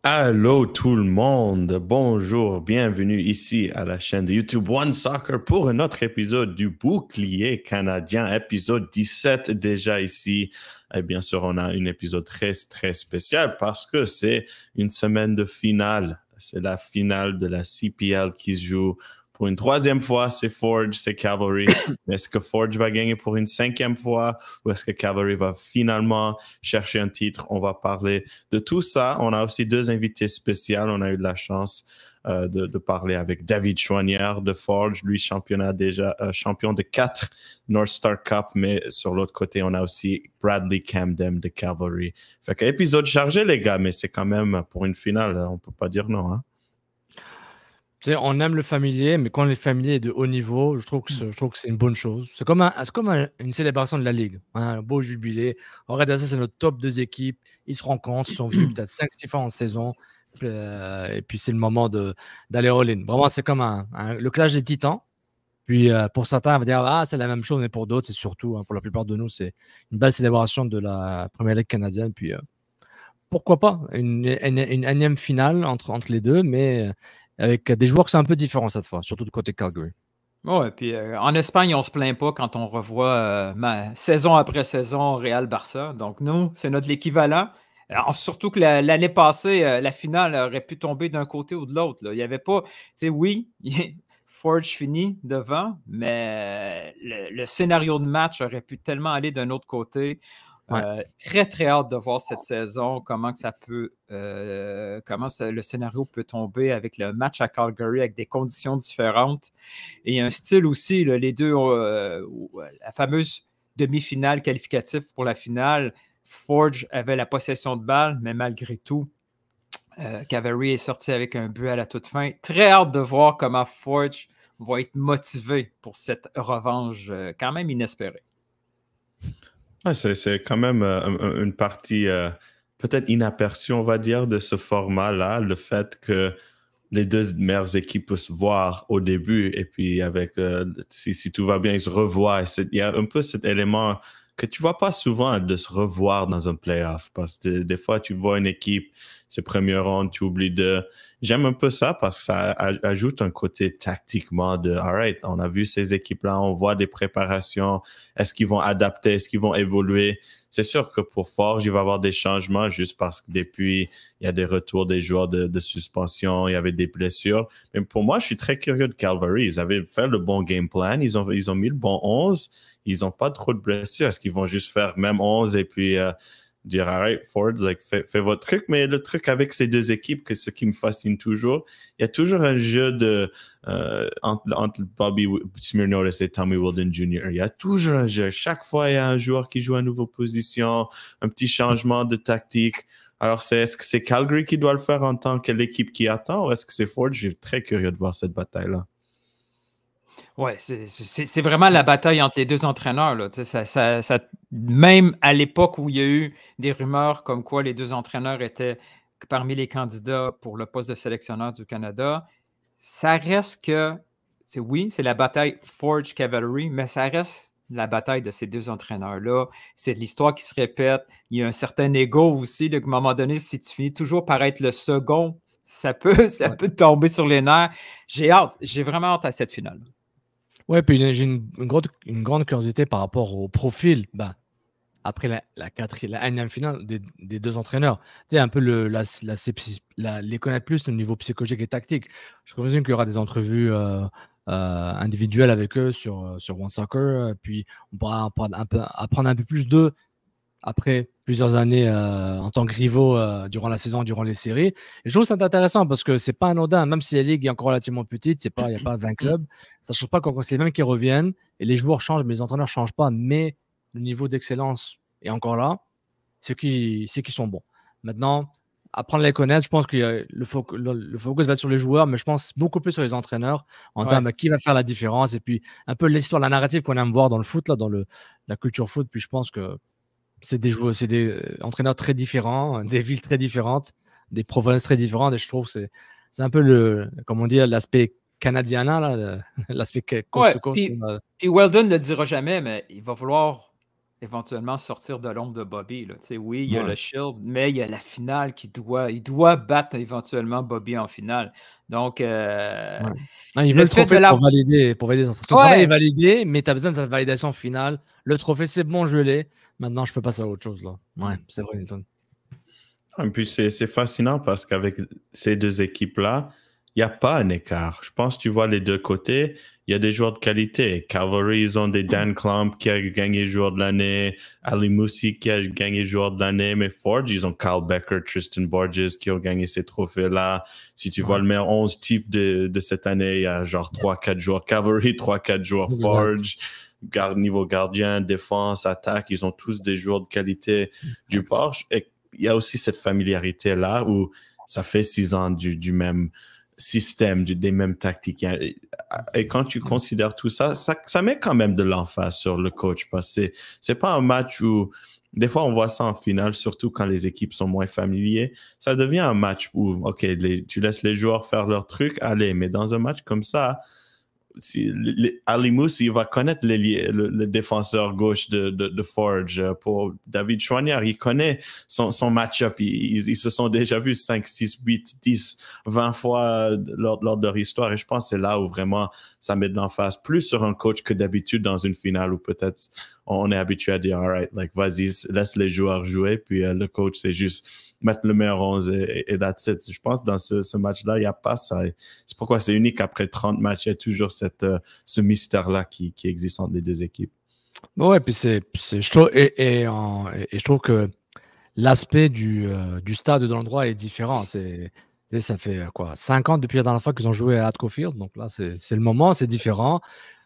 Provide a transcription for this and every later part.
Allô tout le monde, bonjour, bienvenue ici à la chaîne de YouTube One Soccer pour un autre épisode du Bouclier canadien, épisode 17 déjà ici. Et bien sûr, on a un épisode très spécial parce que c'est une semaine de finale. C'est la finale de la CPL qui se joue pour une troisième fois. C'est Forge, c'est Cavalry. Mais est-ce que Forge va gagner pour une cinquième fois ou est-ce que Cavalry va finalement chercher un titre? On va parler de tout ça. On a aussi deux invités spéciaux. On a eu de la chance de parler avec David Chouanière de Forge, lui championnat déjà champion de 4 North Star Cup, mais sur l'autre côté, on a aussi Bradley Camden de Cavalry. Fait que épisode chargé, les gars, mais c'est quand même pour une finale, on peut pas dire non, hein? Tu sais, on aime le familier, mais quand le familier est de haut niveau, je trouve que c'est une bonne chose. C'est comme une célébration de la Ligue, hein, un beau jubilé. Regarde ça, c'est notre top 2 équipes. Ils se rencontrent, ils sont vus peut-être 5-6 fois en saison. Et puis, c'est le moment d'aller all-in. Vraiment, c'est comme le clash des titans. Puis, pour certains, on va dire, ah, c'est la même chose, mais pour d'autres, c'est surtout, hein, pour la plupart de nous, c'est une belle célébration de la Première Ligue canadienne. Puis, pourquoi pas une énième finale entre les deux, mais avec des joueurs qui sont un peu différents cette fois, surtout du côté Calgary. Ouais, puis en Espagne, on se plaint pas quand on revoit saison après saison Real-Barça. Donc, nous, c'est notre l'équivalent. Alors, surtout que l'année passée, la finale aurait pu tomber d'un côté ou de l'autre. Il n'y avait pas. Tu sais, oui, Forge finit devant, mais le scénario de match aurait pu tellement aller d'un autre côté. Ouais. Très hâte de voir cette saison, comment que ça peut, le scénario peut tomber avec le match à Calgary avec des conditions différentes et un style aussi. Là, les deux, la fameuse demi-finale qualificative pour la finale, Forge avait la possession de balle, mais malgré tout, Cavalry est sorti avec un but à la toute fin. Très hâte de voir comment Forge va être motivé pour cette revanche quand même inespérée. Ouais, c'est quand même une partie peut-être inaperçue, on va dire, de ce format-là, le fait que les deux meilleures équipes peuvent se voir au début et puis avec si tout va bien, ils se revoient. Il y a un peu cet élément que tu vois pas souvent de se revoir dans un playoff parce que des fois tu vois une équipe, ses premières rondes, tu oublies de. J'aime un peu ça parce que ça ajoute un côté tactiquement de alright, on a vu ces équipes-là, on voit des préparations, est-ce qu'ils vont adapter, est-ce qu'ils vont évoluer? C'est sûr que pour Forge, il va y avoir des changements juste parce que depuis, il y a des retours des joueurs de suspension, il y avait des blessures. Mais pour moi, je suis très curieux de Calvary. Ils avaient fait le bon game plan, ils ont mis le bon 11, ils n'ont pas trop de blessures. Est-ce qu'ils vont juste faire même 11 et puis dire, alright, Ford, like, fais votre truc. Mais le truc avec ces deux équipes, que ce qui me fascine toujours, il y a toujours un jeu entre Bobby Smirnotis et Tommy Wilden Jr. Il y a toujours un jeu. Chaque fois, il y a un joueur qui joue à une nouvelle position, un petit changement de tactique. Alors, est-ce que c'est Calgary qui doit le faire en tant que l'équipe qui attend ou est-ce que c'est Ford? Je suis très curieux de voir cette bataille-là. Oui, c'est vraiment la bataille entre les deux entraîneurs. Là. Même à l'époque où il y a eu des rumeurs comme quoi les deux entraîneurs étaient parmi les candidats pour le poste de sélectionneur du Canada, ça reste que, c'est la bataille Forge Cavalry, mais ça reste la bataille de ces deux entraîneurs-là. C'est de l'histoire qui se répète. Il y a un certain ego aussi. À un moment donné, si tu finis toujours par être le second, ça peut tomber sur les nerfs. J'ai vraiment hâte à cette finale. Ouais, puis j'ai une grande curiosité par rapport au profil. Après la énième finale des deux entraîneurs, tu sais, un peu les connaître plus au niveau psychologique et tactique. Je présume qu'il y aura des entrevues individuelles avec eux sur One Soccer, puis on pourra apprendre un peu plus d'eux après plusieurs années en tant que rivaux durant la saison, durant les séries. Et je trouve ça intéressant parce que c'est pas anodin, même si la ligue est encore relativement petite, il n'y a pas 20 clubs, ça ne change pas quand c'est les mêmes qui reviennent et les joueurs changent, mais les entraîneurs ne changent pas, mais le niveau d'excellence est encore là, c'est qu'ils sont bons. Maintenant, apprendre à les connaître, je pense que le focus va être sur les joueurs, mais je pense beaucoup plus sur les entraîneurs en termes de qui va faire la différence et puis un peu l'histoire, la narrative qu'on aime voir dans le foot, là, dans la culture foot. Puis je pense que c'est des entraîneurs très différents, des villes très différentes, des provinces très différentes. Et je trouve que c'est un peu comme on dit, l'aspect canadien, là, l'aspect coast to coast. Puis Weldon ne le dira jamais, mais il va vouloir éventuellement sortir de l'ombre de Bobby. Là. Oui, il y a le Shield, mais il y a la finale il doit battre éventuellement Bobby en finale. Donc, il veut le trophée pour valider. Ton travail est validé, mais tu as besoin de cette validation finale. Le trophée, c'est bon, je l'ai. Maintenant, je peux passer à autre chose. Là. Ouais, c'est vrai, Nilton. Et puis, c'est fascinant parce qu'avec ces deux équipes-là, il n'y a pas un écart. Je pense que tu vois les deux côtés, il y a des joueurs de qualité. Cavalry, ils ont des Dan Klump qui a gagné joueur de l'année, Ali Moussi qui a gagné joueur de l'année, mais Forge, ils ont Kyle Becker, Tristan Borges qui ont gagné ces trophées-là. Si tu vois le meilleur 11 type de cette année, il y a genre 3-4 joueurs Cavalry, 3-4 joueurs Forge. Niveau gardien, défense, attaque, ils ont tous des joueurs de qualité du Porsche. Et il y a aussi cette familiarité-là où ça fait 6 ans du même système, des mêmes tactiques. Et quand tu considères tout ça, ça met quand même de l'emphase sur le coach parce que c'est pas un match où, des fois on voit ça en finale, surtout quand les équipes sont moins familiers, ça devient un match où, OK, tu laisses les joueurs faire leur truc, allez, mais dans un match comme ça, Ali Moussi, il va connaître le défenseur gauche de Forge. Pour David Choignard, il connaît son match-up. Ils se sont déjà vus 5, 6, 8, 10, 20 fois lors de leur histoire. Et je pense que c'est là où vraiment ça met de l'emphase. Plus sur un coach que d'habitude dans une finale où peut-être on est habitué à dire, all right, like, vas-y, laisse les joueurs jouer. Puis le coach, c'est juste mettre le meilleur 11 et that's it. Je pense que dans ce match-là, il n'y a pas ça. C'est pourquoi c'est unique. Après 30 matchs, il y a toujours ce mystère-là qui existe entre les deux équipes. Ouais, puis je trouve que l'aspect du stade de l'endroit est différent. Ça fait quoi, 5 ans depuis la dernière fois qu'ils ont joué à Atco Field. Donc là, c'est le moment, c'est différent.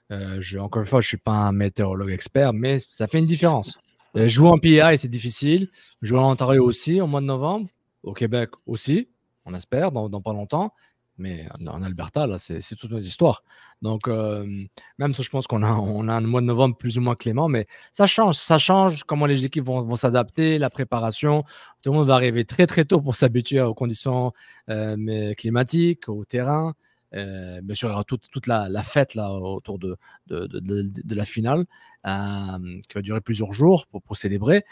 Encore une fois, je ne suis pas un météorologue expert, mais ça fait une différence. Jouer en PEI, c'est difficile. Jouer en Ontario aussi, au mois de novembre. Au Québec aussi, on espère, dans pas longtemps. Mais en Alberta, là, c'est toute notre histoire. Donc, même si je pense qu'on a un mois de novembre plus ou moins clément, mais ça change comment les équipes vont s'adapter, la préparation. Tout le monde va arriver très, très tôt pour s'habituer aux conditions climatiques, au terrain. Bien sûr, il y aura toute la fête là, autour de la finale qui va durer plusieurs jours pour célébrer.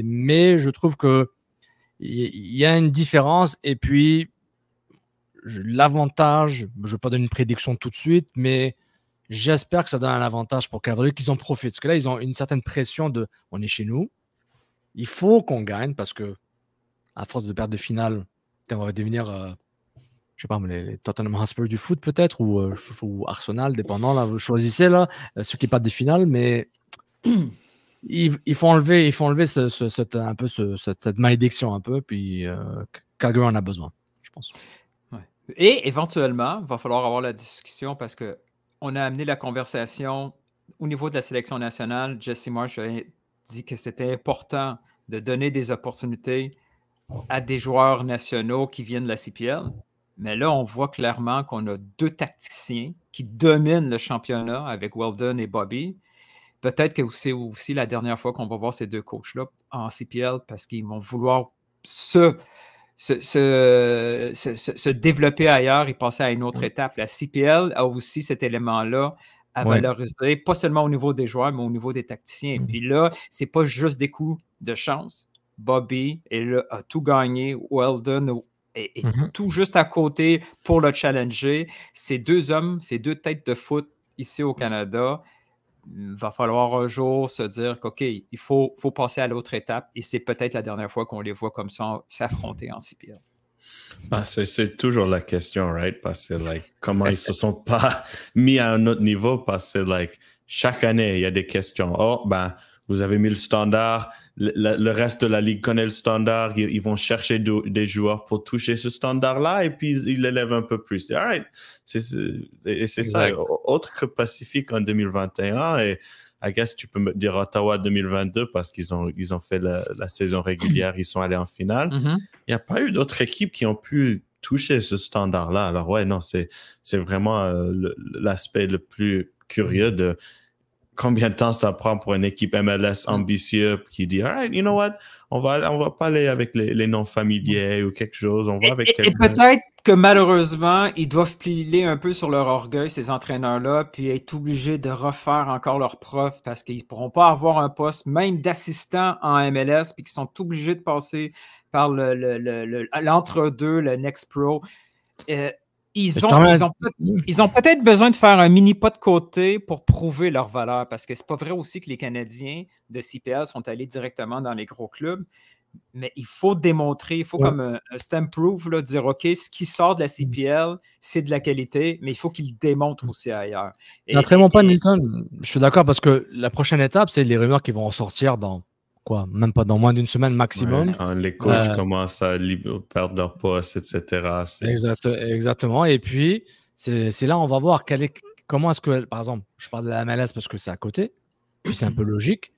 Mais je trouve qu'il y a une différence. Et puis, l'avantage, je ne vais pas donner une prédiction tout de suite, mais j'espère que ça donne un avantage pour Cavalry, qu'ils en profitent. Parce que là, ils ont une certaine pression de on est chez nous, il faut qu'on gagne parce que à force de perdre de finale, on va devenir, je sais pas, les Tottenham Hotspur du foot peut-être ou Arsenal, dépendant, là, vous choisissez là, ceux qui partent des finales, mais il faut enlever cette malédiction un peu, puis Calgary en a besoin, je pense. Et éventuellement, il va falloir avoir la discussion parce qu'on a amené la conversation au niveau de la sélection nationale. Jesse Marsh a dit que c'était important de donner des opportunités à des joueurs nationaux qui viennent de la CPL. Mais là, on voit clairement qu'on a 2 tacticiens qui dominent le championnat avec Weldon et Bobby. Peut-être que c'est aussi la dernière fois qu'on va voir ces 2 coachs-là en CPL parce qu'ils vont vouloir se développer ailleurs et passer à une autre étape. La CPL a aussi cet élément-là à valoriser, pas seulement au niveau des joueurs, mais au niveau des tacticiens. Et puis là, c'est pas juste des coups de chance. Bobby a tout gagné. Weldon est tout juste à côté pour le challenger. Ces 2 hommes, ces 2 têtes de foot ici au Canada, il va falloir un jour se dire qu'OK, il faut passer à l'autre étape et c'est peut-être la dernière fois qu'on les voit comme ça s'affronter en CPL. Ben, c'est toujours la question, right? Parce que, comment ils se sont pas mis à un autre niveau? Parce que, chaque année, il y a des questions. Oh, vous avez mis le standard. Le reste de la ligue connaît le standard. Ils vont chercher des joueurs pour toucher ce standard-là et puis ils l'élèvent un peu plus. All right. C'est ça. Autre que Pacifique en 2021 et I guess tu peux me dire Ottawa 2022 parce qu'ils ont fait la saison régulière, ils sont allés en finale. Il n'y a pas eu d'autres équipes qui ont pu toucher ce standard-là. Alors ouais, non, c'est vraiment l'aspect le plus curieux de combien de temps ça prend pour une équipe MLS ambitieuse qui dit, all right, you know what, on va pas aller avec les noms familiers ou quelque chose, on va avec et peut-être que malheureusement, ils doivent plier un peu sur leur orgueil, ces entraîneurs-là, puis être obligés de refaire encore leurs preuves parce qu'ils ne pourront pas avoir un poste, même d'assistant en MLS, puis qu'ils sont obligés de passer par l'entre-deux, le Next Pro. Ils ont peut-être besoin de faire un mini pas de côté pour prouver leur valeur, parce que c'est pas vrai aussi que les Canadiens de CPL sont allés directement dans les gros clubs. Mais il faut démontrer, il faut comme un stamp proof, là, dire OK, ce qui sort de la CPL, c'est de la qualité, mais il faut qu'il le démontre aussi ailleurs. Très pas, Nilton. Je suis d'accord parce que la prochaine étape, c'est les rumeurs qui vont ressortir dans quoi, même pas dans moins d'une semaine maximum. Ouais, quand les coachs commencent à perdre leur poste, etc. Exactement. Et puis, c'est là on va voir comment est-ce que, par exemple, je parle de la MLS parce que c'est à côté, puis c'est un peu logique.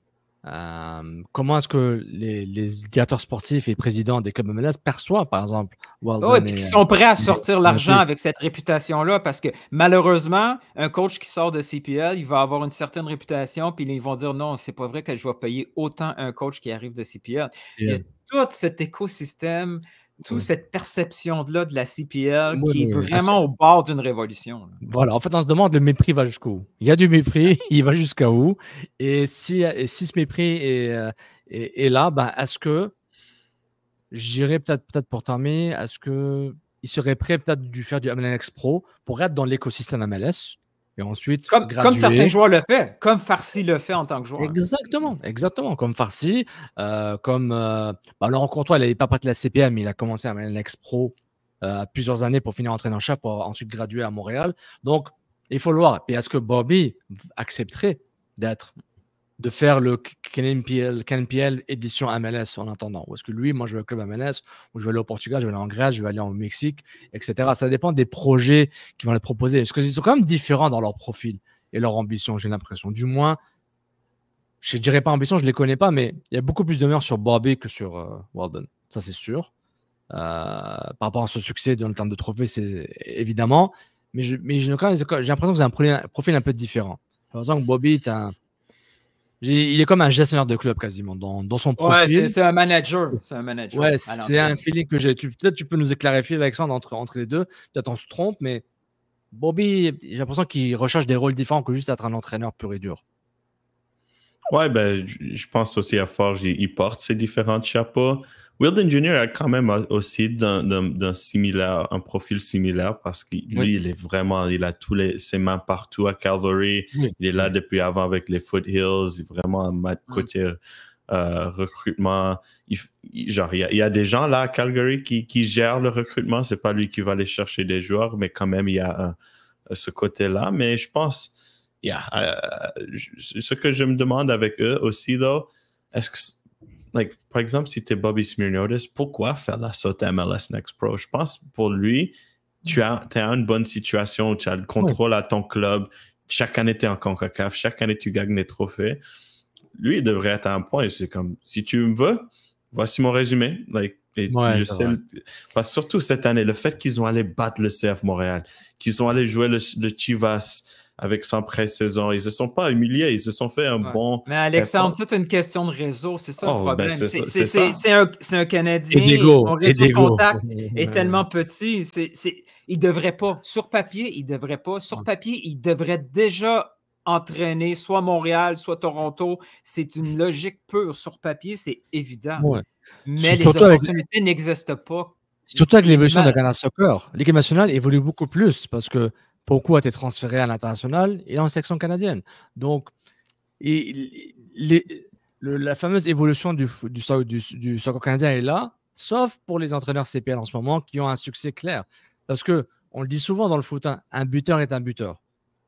Comment est-ce que les directeurs sportifs et présidents des clubs MLS perçoivent, par exemple, et puis qu'ils sont prêts à sortir l'argent avec cette réputation-là, parce que malheureusement, un coach qui sort de CPL, il va avoir une certaine réputation, puis ils vont dire non, c'est pas vrai que je vais payer autant un coach qui arrive de CPL. Il y a tout cet écosystème, toute cette perception-là de la CPL qui est vraiment au bord d'une révolution. Là. Voilà, en fait, on se demande le mépris va jusqu'où. Il y a du mépris, il va jusqu'à où? Et si ce mépris est là, ben, est-ce que, j'irais peut-être pour terminer, est-ce qu'il serait prêt peut-être de faire du MLS Pro pour être dans l'écosystème MLS et ensuite comme certains joueurs le font, comme Farsi le fait en tant que joueur. Exactement, comme Farsi, comme Laurent Courtois, il n'avait pas prêté la CPM, mais il a commencé à MLS Pro plusieurs années pour finir entraîneur-chef pour ensuite graduer à Montréal. Donc, il faut le voir. Et est-ce que Bobby accepterait de faire le KNPL édition MLS en attendant? Ou est-ce que lui, moi, je vais au club MLS, ou je vais aller au Portugal, je vais aller en Grèce, je vais aller au Mexique, etc. Ça dépend des projets qui vont les proposer. Parce qu'ils sont quand même différents dans leur profil et leur ambition, j'ai l'impression. Du moins, je ne dirais pas ambition, je ne les connais pas, mais il y a beaucoup plus de meilleurs sur Bobby que sur Walden. Ça, c'est sûr. Par rapport à ce succès dans le terme de trophée, c'est évidemment. Mais j'ai l'impression que vous avez un profil un peu différent. Par exemple, Bobby, il est comme un gestionnaire de club quasiment dans son profil. Ouais, c'est un manager. Ouais, c'est un feeling que j'ai. Peut-être tu peux nous clarifier, Alexandre, entre les deux. Peut-être on se trompe, mais Bobby, j'ai l'impression qu'il recherche des rôles différents que juste être un entraîneur pur et dur. Ouais, ben, je pense aussi à Forge, il porte ses différents chapeaux. Wilden Jr. a quand même aussi un profil similaire parce que lui, il a ses mains partout à Calvary. Il est là depuis avant avec les Foothills. Il est vraiment côté recrutement. Il y a des gens là à Calgary qui gèrent le recrutement. C'est pas lui qui va aller chercher des joueurs, mais quand même, il y a ce côté-là. Mais je pense, ce que je me demande avec eux aussi, est-ce que par exemple, si tu es Bobby Smirniotis, pourquoi faire la saute à MLS Next Pro? Je pense pour lui, tu es en une bonne situation, tu as le contrôle à ton club. Chaque année, tu es en CONCACAF. Chaque année, tu gagnes des trophées. Lui, il devrait être à un point. C'est comme, si tu me veux, voici mon résumé. Je sais, parce que surtout cette année, le fait qu'ils ont allé battre le CF Montréal, qu'ils ont allé jouer le Chivas avec son pré-saison. Ils ne se sont pas humiliés, ils se sont fait un bon... Mais Alexandre, c'est une question de réseau, c'est ça le problème. Ben c'est un Canadien, son réseau de contact est tellement petit. Il ne devrait pas, sur papier, il devrait déjà entraîner soit Montréal, soit Toronto. C'est une logique pure. Sur papier, c'est évident. Ouais. Mais les opportunités n'existent pas. Surtout avec l'évolution de la Canada Soccer. L'équipe nationale évolue beaucoup plus parce que Poku a été transféré à l'international et en section canadienne. Donc, la fameuse évolution du soccer canadien est là, sauf pour les entraîneurs CPL en ce moment qui ont un succès clair. Parce que on le dit souvent dans le foot, un buteur est un buteur.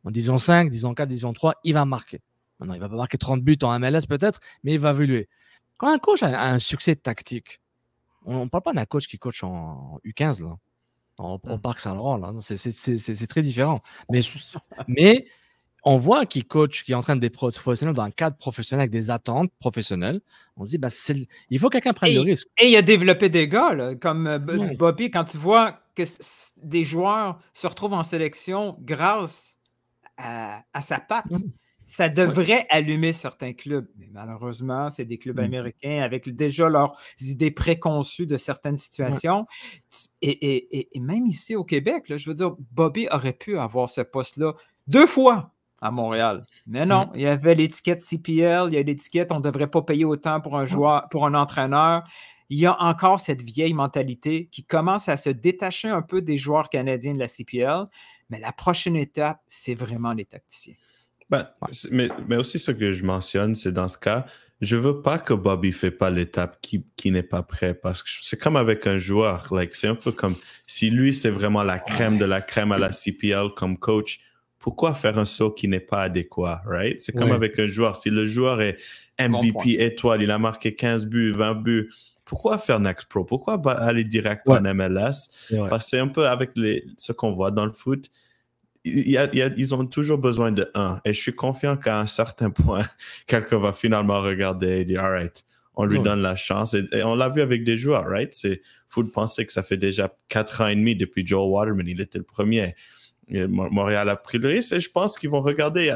En division 5, division 4, division 3, il va marquer. Maintenant, il ne va pas marquer 30 buts en MLS peut-être, mais il va évoluer. Quand un coach a un succès tactique, on ne parle pas d'un coach qui coach en U15, là. Au Parc Saint-Laurent, là. C'est très différent. Mais on voit qu'il coach, qu'il entraîne des professionnels dans un cadre professionnel avec des attentes professionnelles. On se dit, il faut que quelqu'un prenne le risque. Et il a développé des gars, là, comme Bobby, quand tu vois que des joueurs se retrouvent en sélection grâce à sa patte. Ça devrait allumer certains clubs, mais malheureusement, c'est des clubs américains avec déjà leurs idées préconçues de certaines situations. Et même ici au Québec, là, je veux dire, Bobby aurait pu avoir ce poste-là 2 fois à Montréal. Mais non, il y avait l'étiquette CPL, il y a l'étiquette on ne devrait pas payer autant pour un joueur, pour un entraîneur. Il y a encore cette vieille mentalité qui commence à se détacher un peu des joueurs canadiens de la CPL. Mais la prochaine étape, c'est vraiment les tacticiens. Ben, mais aussi ce que je mentionne, c'est dans ce cas, je veux pas que Bobby fait pas l'étape qui n'est pas prêt parce que c'est comme avec un joueur. Like, c'est un peu comme si lui, c'est vraiment la crème de la crème à la CPL comme coach. Pourquoi faire un saut qui n'est pas adéquat, right? C'est comme avec un joueur. Si le joueur est MVP étoile, il a marqué 15 buts, 20 buts, pourquoi faire Next Pro? Pourquoi aller direct en MLS? Parce que c'est un peu avec ce qu'on voit dans le foot. Ils ont toujours besoin de un. Et je suis confiant qu'à un certain point, quelqu'un va finalement regarder et dire, all right, on lui donne la chance. Et on l'a vu avec des joueurs, right? C'est fou de penser que ça fait déjà 4 ans et demi depuis Joel Waterman. Il était le premier. Et Montréal a pris le risque et je pense qu'ils vont regarder.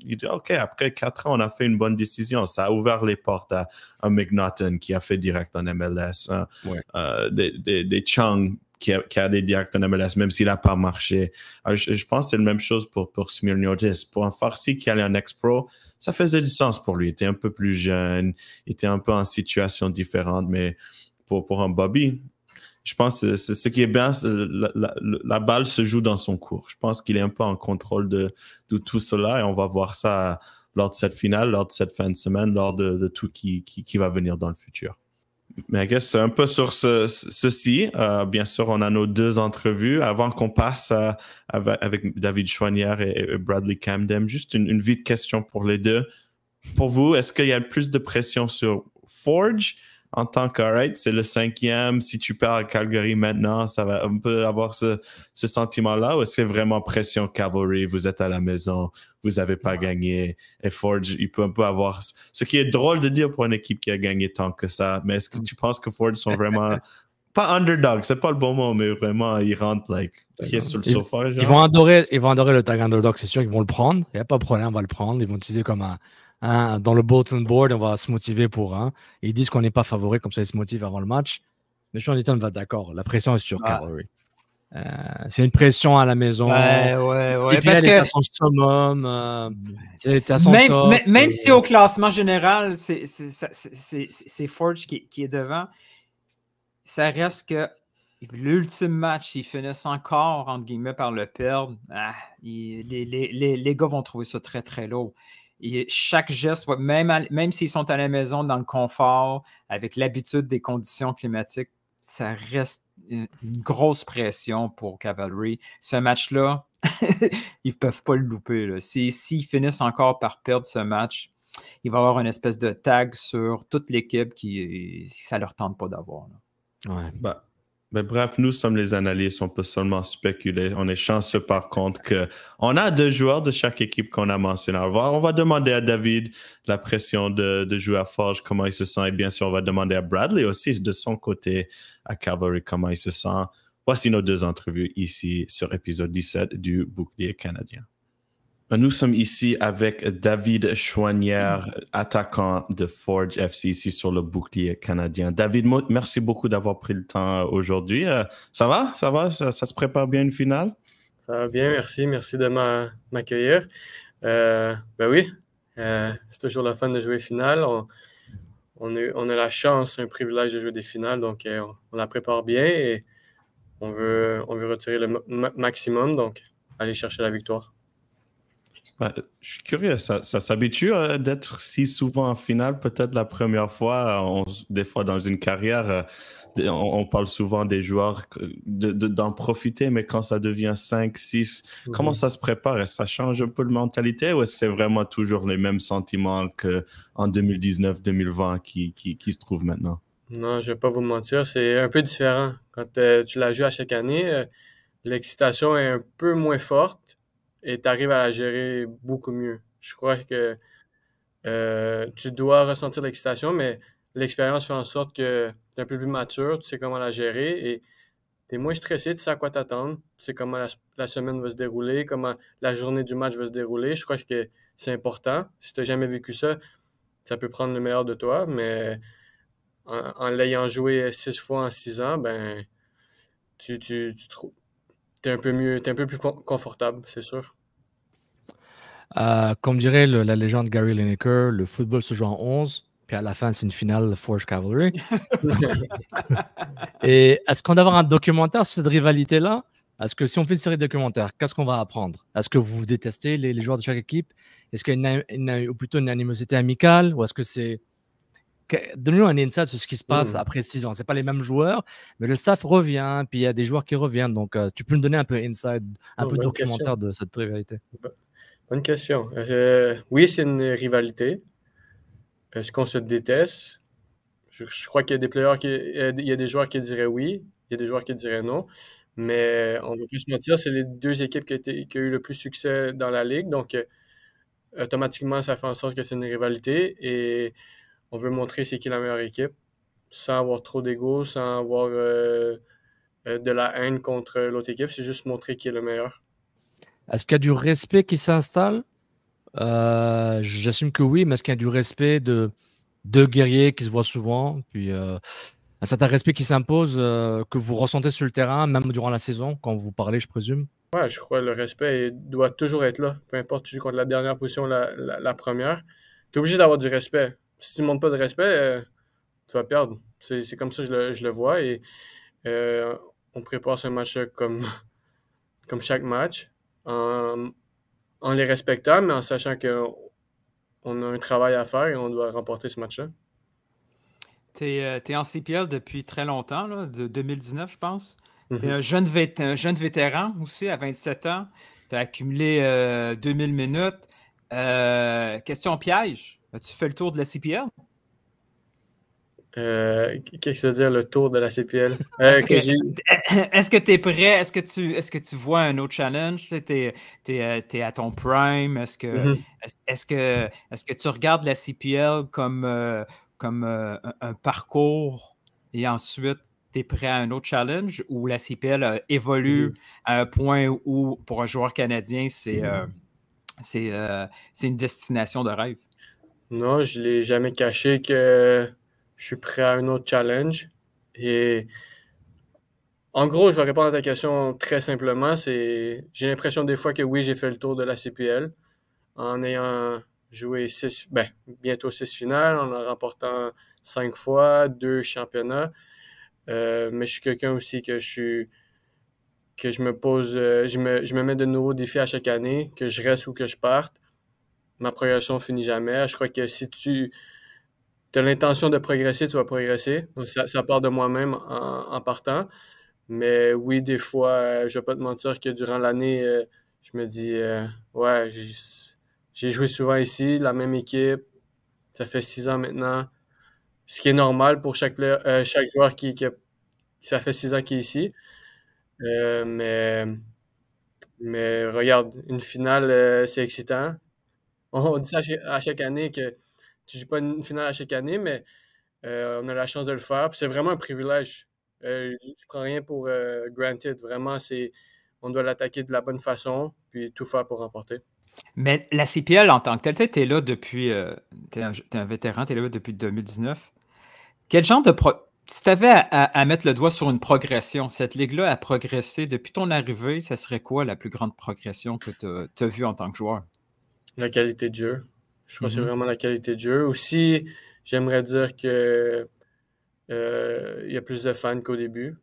Ils disent, OK, après 4 ans, on a fait une bonne décision. Ça a ouvert les portes à un McNaughton qui a fait direct en MLS, des Chung qui a des directs en MLS, même s'il n'a pas marché. Alors, je pense que c'est la même chose pour Smirniotis. Pour un Farsi qui allait en ex-pro, ça faisait du sens pour lui. Il était un peu plus jeune, il était un peu en situation différente, mais pour un Bobby, je pense que ce qui est bien, la balle se joue dans son cours. Je pense qu'il est un peu en contrôle de tout cela et on va voir ça lors de cette finale, lors de cette fin de semaine, lors de tout qui va venir dans le futur. Mais I guess un peu sur ceci, bien sûr, on a nos 2 entrevues. Avant qu'on passe avec David Choinière et Bradley Camden, juste une vite question pour les deux. Pour vous, est-ce qu'il y a plus de pression sur Forge en tant que, c'est le 5e, si tu perds à Calgary maintenant, ça va un peu avoir ce sentiment-là, ou est-ce que c'est vraiment pression Cavalry, vous êtes à la maison, vous n'avez pas gagné, et Forge, il peut un peu avoir, ce qui est drôle de dire pour une équipe qui a gagné tant que ça, mais est-ce que tu penses que Forge sont vraiment, pas underdog, c'est pas le bon mot, mais vraiment, ils rentrent, pieds sur le sofa, genre? Ils vont adorer le tag underdog, c'est sûr, ils vont le prendre, il n'y a pas de problème, on va le prendre, ils vont l'utiliser comme dans le bulletin board, on va se motiver pour un. Ils disent qu'on n'est pas favori, comme ça ils se motivent avant le match. Mais Sean Litton va d'accord. La pression est sur Cavalry. C'est une pression à la maison. Ouais. Parce que à son summum, à son top. Même si au classement général, c'est Forge qui est devant, ça reste que l'ultime match, s'ils finissent encore, entre guillemets, par le perdre, les gars vont trouver ça très, très lourd. Et chaque geste, même s'ils sont à la maison dans le confort, avec l'habitude des conditions climatiques, ça reste une grosse pression pour Cavalry. Ce match-là, ils ne peuvent pas le louper. S'ils finissent encore par perdre ce match, il va y avoir une espèce de tag sur toute l'équipe qui ça ne leur tente pas d'avoir. Ouais. Ben, bref, nous sommes les analystes, on peut seulement spéculer. On est chanceux par contre qu'on a 2 joueurs de chaque équipe qu'on a mentionné. On va demander à David la pression de jouer à Forge, comment il se sent. Et bien sûr, on va demander à Bradley aussi de son côté à Cavalry, comment il se sent. Voici nos 2 entrevues ici sur épisode 17 du Bouclier canadien. Nous sommes ici avec David Choinière, attaquant de Forge FC ici sur le Bouclier canadien. David, merci beaucoup d'avoir pris le temps aujourd'hui. Ça va? Ça se prépare bien une finale? Ça va bien, merci. Merci de m'accueillir. Ben oui, c'est toujours le fun de jouer finale. On a la chance, un privilège de jouer des finales, donc on la prépare bien et on veut retirer le maximum, donc aller chercher la victoire. Je suis curieux, ça s'habitue d'être si souvent en finale, peut-être la première fois, des fois dans une carrière, on parle souvent des joueurs d'en profiter, mais quand ça devient 5, 6, comment ça se prépare? Est-ce que ça change un peu de mentalité ou est-ce que c'est vraiment toujours les mêmes sentiments qu'en 2019-2020 qui se trouvent maintenant? Non, je ne vais pas vous mentir, c'est un peu différent. Quand tu la joues à chaque année, l'excitation est un peu moins forte. Et tu arrives à la gérer beaucoup mieux. Je crois que tu dois ressentir l'excitation, mais l'expérience fait en sorte que tu es un peu plus mature, tu sais comment la gérer et es moins stressé, tu sais à quoi t'attendre, tu sais comment la semaine va se dérouler, comment la journée du match va se dérouler. Je crois que c'est important. Si tu n'as jamais vécu ça, ça peut prendre le meilleur de toi, mais en l'ayant joué 6 fois en 6 ans, ben, t'es un peu mieux, t'es un peu plus confortable, c'est sûr. Comme dirait la légende Gary Lineker, le football se joue en 11, puis à la fin, c'est une finale Forge Cavalry. Et est-ce qu'on va avoir un documentaire sur cette rivalité-là? Est-ce que si on fait une série de documentaires, qu'est-ce qu'on va apprendre? Est-ce que vous détestez les joueurs de chaque équipe? Est-ce qu'il y a ou plutôt une animosité amicale? Ou est-ce que c'est... Donne-nous un insight sur ce qui se passe après 6 ans. Ce pas les mêmes joueurs, mais le staff revient, puis il y a des joueurs qui reviennent. Donc, tu peux nous donner un peu insight, un peu documentaire de cette rivalité. Bonne question. Oui, c'est une rivalité. Est-ce qu'on se déteste? Je crois qu'il y a des players il y a des joueurs qui diraient oui, il y a des joueurs qui diraient non. Mais on ne va plus se mentir, c'est les deux équipes qui ont eu le plus de succès dans la ligue. Donc, automatiquement, ça fait en sorte que c'est une rivalité et on veut montrer c'est qui la meilleure équipe sans avoir trop d'ego, sans avoir de la haine contre l'autre équipe. C'est juste montrer qui est le meilleur. Est-ce qu'il y a du respect qui s'installe? J'assume que oui, mais est-ce qu'il y a du respect de deux guerriers qui se voient souvent, puis un certain respect qui s'impose, que vous ressentez sur le terrain, même durant la saison, quand vous parlez, je présume? Ouais, je crois que le respect doit toujours être là. Peu importe tu joues contre la dernière position ou la première. Tu es obligé d'avoir du respect. Si tu ne montres pas de respect, tu vas perdre. C'est comme ça que je le vois. Et on prépare ce match comme, comme chaque match, en les respectant, mais en sachant qu'on a un travail à faire et on doit remporter ce match-là. Tu es en CPL depuis très longtemps, là, de 2019, je pense. Tu es Mm-hmm. un jeune vétéran aussi, à 27 ans. Tu as accumulé 2000 minutes. Question piège. As-tu fait le tour de la CPL? Qu'est-ce que ça veut dire le tour de la CPL? Est-ce que tu es prêt? Est-ce que tu vois un autre challenge? Tu es à ton prime? Mm-hmm. Est-ce que tu regardes la CPL comme un parcours et ensuite tu es prêt à un autre challenge ou la CPL évolue à un point où, pour un joueur canadien, c'est une destination de rêve? Non, je ne l'ai jamais caché que je suis prêt à un autre challenge. Et en gros, je vais répondre à ta question très simplement. J'ai l'impression des fois que oui, j'ai fait le tour de la CPL en ayant joué bientôt 6 finales, en remportant 5 fois, 2 championnats. Mais je suis quelqu'un aussi que je me pose, je me mets de nouveaux défis à chaque année, que je reste ou que je parte. Ma progression finit jamais. Je crois que si tu as l'intention de progresser, tu vas progresser. Donc, ça part de moi-même en partant. Mais oui, des fois, je vais pas te mentir que durant l'année, je me dis, ouais, j'ai joué souvent ici, la même équipe. Ça fait 6 ans maintenant. Ce qui est normal pour chaque joueur ça fait 6 ans qu'il est ici. Euh, mais, mais regarde, une finale, c'est excitant. On dit ça à chaque année que tu joues pas une finale à chaque année, mais on a la chance de le faire. Puis c'est vraiment un privilège. Je prends rien pour granted. Vraiment, on doit l'attaquer de la bonne façon, puis tout faire pour remporter. Mais la CPL en tant que telle, tu es là depuis. Tu es un vétéran, tu es là depuis 2019. Quel genre de. Si tu avais à mettre le doigt sur une progression, cette ligue-là a progressé depuis ton arrivée, ça serait quoi la plus grande progression que tu as vue en tant que joueur? La qualité de jeu. Je crois que c'est vraiment la qualité de jeu. Aussi, j'aimerais dire que il y a plus de fans qu'au début.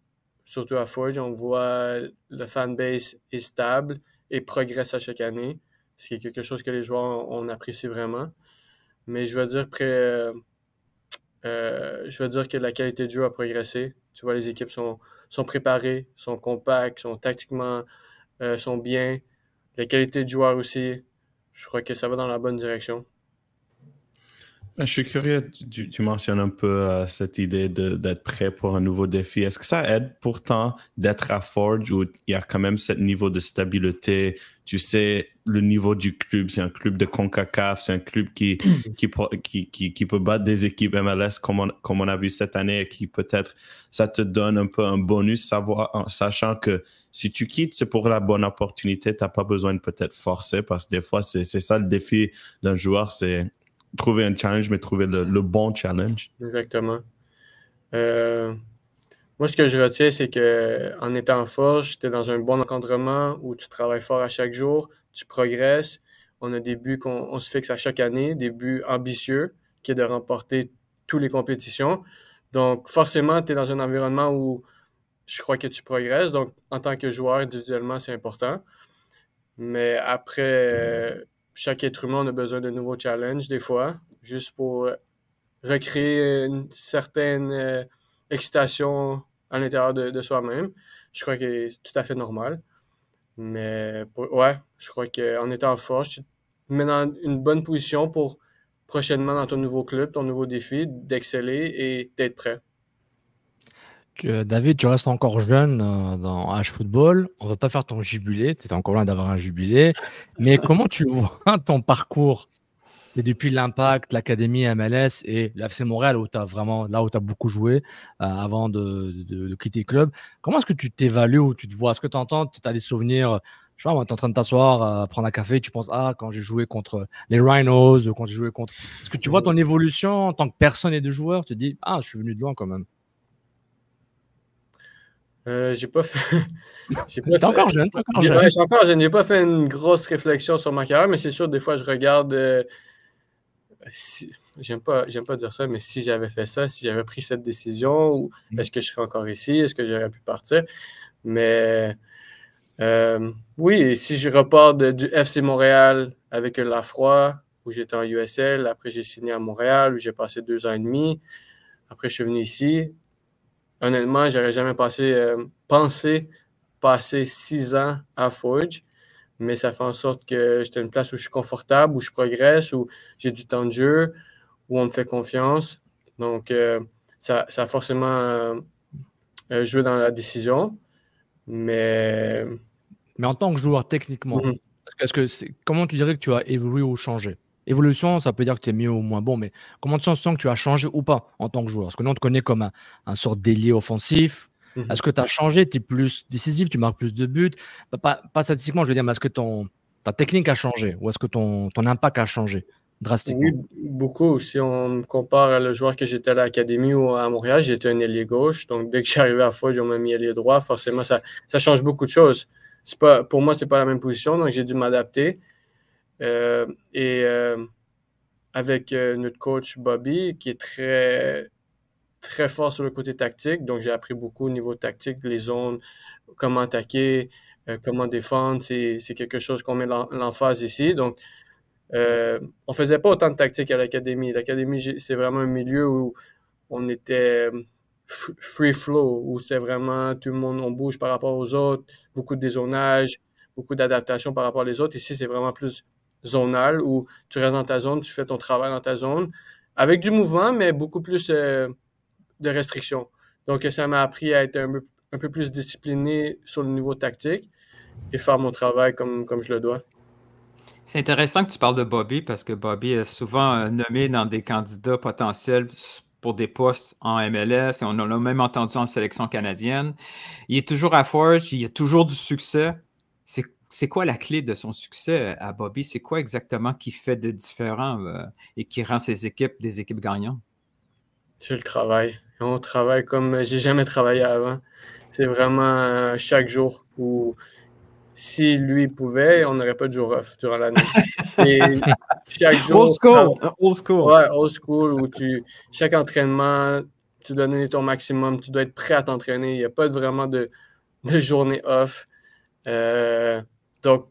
Surtout à Forge, on voit le fanbase est stable et progresse à chaque année. Ce qui est quelque chose que les joueurs on apprécie vraiment. Mais je veux dire que la qualité de jeu a progressé. Tu vois, les équipes sont préparées, sont compactes, sont tactiquement sont bien. La qualité de joueur aussi, je crois que ça va dans la bonne direction. Je suis curieux, tu mentionnes un peu cette idée d'être prêt pour un nouveau défi. Est-ce que ça aide pourtant d'être à Forge où il y a quand même ce niveau de stabilité? Tu sais, le niveau du club, c'est un club de CONCACAF, c'est un club qui peut battre des équipes MLS comme on a vu cette année et qui peut-être, ça te donne un peu un bonus, sachant que si tu quittes, c'est pour la bonne opportunité, tu n'as pas besoin de peut-être forcer parce que des fois, c'est ça le défi d'un joueur, c'est trouver un challenge, mais trouver le bon challenge. Exactement. Moi, ce que je retiens, c'est qu'en étant en forge, tu es dans un bon encadrement où tu travailles fort à chaque jour, tu progresses. On a des buts qu'on se fixe à chaque année, des buts ambitieux, qui est de remporter toutes les compétitions. Donc, forcément, tu es dans un environnement où je crois que tu progresses. Donc, en tant que joueur, individuellement, c'est important. Mais après, chaque être humain a besoin de nouveaux challenges, des fois, juste pour recréer une certaine excitation à l'intérieur de soi-même. Je crois que c'est tout à fait normal. Mais ouais, je crois qu'en étant fort, tu te mets dans une bonne position pour prochainement dans ton nouveau club, ton nouveau défi, d'exceller et d'être prêt. David, tu restes encore jeune dans H Football. On ne va pas faire ton jubilé. Tu es encore loin d'avoir un jubilé. Mais comment tu vois ton parcours? Et depuis l'Impact, l'Académie MLS et l'AFC Montréal, où tu as vraiment, là où tu as beaucoup joué avant de quitter le club. Comment est-ce que tu t'évalues, où tu te vois? Est-ce que tu entends, tu as des souvenirs, je sais pas, tu es en train de t'asseoir, prendre un café, tu penses, ah, quand j'ai joué contre les Rhinos, ou quand j'ai joué contre. Est-ce que tu vois ton évolution en tant que personne et de joueur? Tu te dis, ah, je suis venu de loin quand même. J'ai pas fait. T'es encore jeune, t'es encore jeune. Ouais, je suis encore jeune. J'ai pas fait une grosse réflexion sur ma carrière, mais c'est sûr, des fois, je regarde. J'aime pas dire ça, mais si j'avais fait ça, si j'avais pris cette décision, ou est-ce que je serais encore ici? Est-ce que j'aurais pu partir? Mais oui, si je repars du FC Montréal avec un Lafroy, où j'étais en USL, après j'ai signé à Montréal, où j'ai passé 2 ans et demi. Après, je suis venu ici. Honnêtement, j'aurais jamais pensé passer 6 ans à Forge, mais ça fait en sorte que j'étais une place où je suis confortable, où je progresse, où j'ai du temps de jeu, où on me fait confiance. Donc, ça a forcément joué dans la décision. Mais en tant que joueur, techniquement, comment tu dirais que tu as évolué ou changé? Évolution, ça peut dire que tu es mieux ou moins bon, mais comment tu sens que tu as changé ou pas en tant que joueur? Parce que nous, on te connaît comme un sort d'ailier offensif. Est-ce que tu as changé? Tu es plus décisif, tu marques plus de buts? Pas statistiquement, je veux dire, mais est-ce que ta technique a changé ou est-ce que ton impact a changé drastiquement? Oui, beaucoup. Si on me compare à le joueur que j'étais à l'Académie ou à Montréal, j'étais un ailier gauche. Donc, dès que je suis arrivé à Forge, on m'a mis ailier droit. Forcément, ça change beaucoup de choses. Pour moi, c'est pas la même position, donc j'ai dû m'adapter. Avec notre coach Bobby, qui est très, très fort sur le côté tactique. Donc, j'ai appris beaucoup au niveau tactique, les zones, comment attaquer, comment défendre. C'est quelque chose qu'on met l'emphase ici. Donc, on faisait pas autant de tactique à l'Académie. L'Académie, c'est vraiment un milieu où on était free flow, où c'est vraiment tout le monde, on bouge par rapport aux autres, beaucoup de dézonage, beaucoup d'adaptation par rapport aux autres. Ici, c'est vraiment plus zonal, où tu restes dans ta zone, tu fais ton travail dans ta zone, avec du mouvement, mais beaucoup plus de restrictions. Donc, ça m'a appris à être un peu plus discipliné sur le niveau tactique et faire mon travail comme je le dois. C'est intéressant que tu parles de Bobby parce que Bobby est souvent nommé dans des candidats potentiels pour des postes en MLS et on l'a même entendu en sélection canadienne. Il est toujours à Forge, il a toujours du succès. C'est quoi la clé de son succès à Bobby? C'est quoi exactement qui fait de différent et qui rend ses équipes des équipes gagnantes? C'est le travail. On travaille comme j'ai jamais travaillé avant. C'est vraiment chaque jour où si lui pouvait, on n'aurait pas de jour off durant l'année. Et chaque jour. Old school! Old school! Ouais, old school, où chaque entraînement, tu dois donner ton maximum, tu dois être prêt à t'entraîner. Il n'y a pas vraiment de journée off. Donc,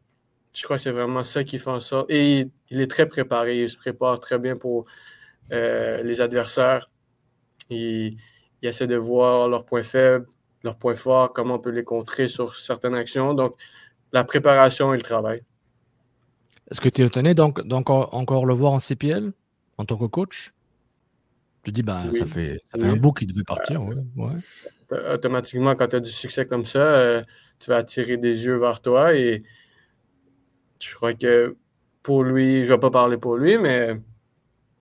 je crois que c'est vraiment ça qui fait en sorte. Et il est très préparé, il se prépare très bien pour les adversaires. Il essaie de voir leurs points faibles, leurs points forts, comment on peut les contrer sur certaines actions. Donc, la préparation et le travail. Est-ce que tu es étonné donc encore le voir en CPL, en tant que coach? Tu te dis, bah, Oui. ça fait Oui. un bout qu'il devait partir. Ouais. Automatiquement, quand tu as du succès comme ça, tu vas attirer des yeux vers toi et je crois que pour lui, je ne vais pas parler pour lui, mais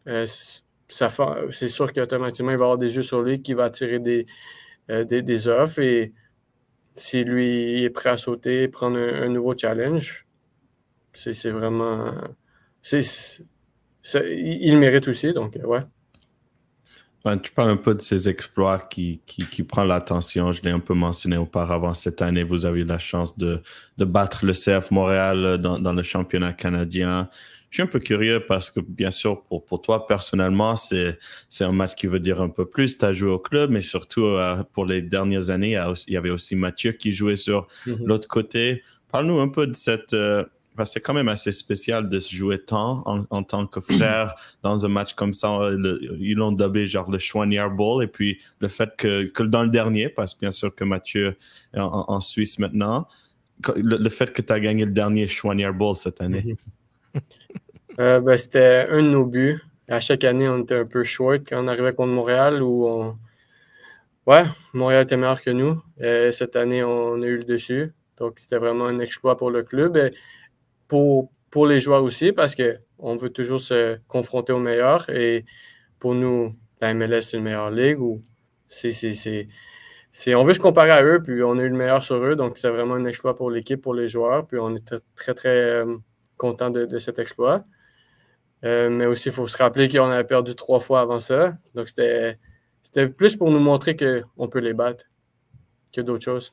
c'est sûr qu'automatiquement, il va y avoir des yeux sur lui qui va attirer des offres et si lui est prêt à sauter, prendre un nouveau challenge, c'est vraiment... il mérite aussi, donc ouais. Ben, tu parles un peu de ces exploits qui prend l'attention. Je l'ai un peu mentionné auparavant. Cette année, vous avez eu la chance de battre le CF Montréal dans le championnat canadien. Je suis un peu curieux parce que, bien sûr, pour toi, personnellement, c'est un match qui veut dire un peu plus. Tu as joué au club, mais surtout, pour les dernières années, il y avait aussi Mathieu qui jouait sur l'autre côté. Parle-nous un peu de cette... c'est quand même assez spécial de se jouer tant en tant que frère dans un match comme ça. Ils l'ont dabé genre le Chouanière Bowl. Et puis le fait que dans le dernier, parce que bien sûr que Mathieu est en Suisse maintenant, le fait que tu as gagné le dernier Chouanière Bowl cette année. C'était un de nos buts. À chaque année, on était un peu short quand on arrivait contre Montréal où ouais, Montréal était meilleur que nous. Et cette année, on a eu le dessus. Donc, c'était vraiment un exploit pour le club. Et pour les joueurs aussi, parce qu'on veut toujours se confronter aux meilleurs. Et pour nous, la MLS, c'est une meilleure ligue. On veut se comparer à eux, puis on a eu le meilleur sur eux. Donc, c'est vraiment un exploit pour l'équipe, pour les joueurs. Puis on est très, très content de cet exploit. Mais aussi, il faut se rappeler qu'on avait perdu 3 fois avant ça. Donc, c'était plus pour nous montrer qu'on peut les battre que d'autres choses.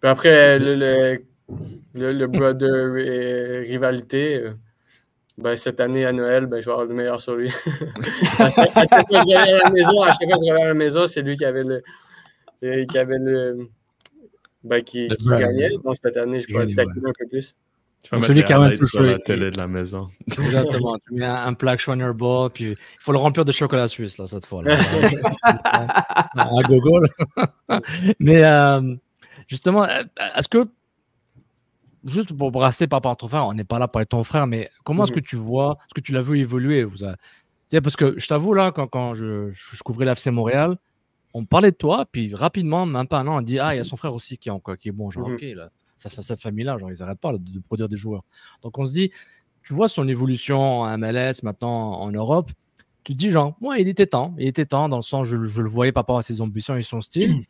Puis après, le brother rivalité, cette année à Noël, je vais avoir le meilleur sur lui. à chaque fois que je reviens à la maison, c'est lui qui gagnait. Donc cette année, je peux taquiner un peu plus. Tu vas mettre les highlights sur la télé de la maison. Exactement. Tu mets un plaque Schwaner Ball, puis il faut le remplir de chocolat suisse, là, cette fois. Là. À gogol. Mais justement, est-ce que, juste pour rester par rapport à ton frère, on n'est pas là pour être ton frère, mais comment est-ce que tu vois, est-ce que tu l'as vu évoluer parce que je t'avoue, là, quand je couvrais l'AFC Montréal, on parlait de toi, puis rapidement, même pas un an, on dit, il y a son frère aussi qui est bon. Genre, ok, là. Cette famille-là, genre, ils n'arrêtent pas là, de produire des joueurs. Donc, on se dit, tu vois son évolution en MLS, maintenant en Europe, tu te dis, genre, ouais, il était temps dans le sens, je le voyais par rapport à ses ambitions et son style.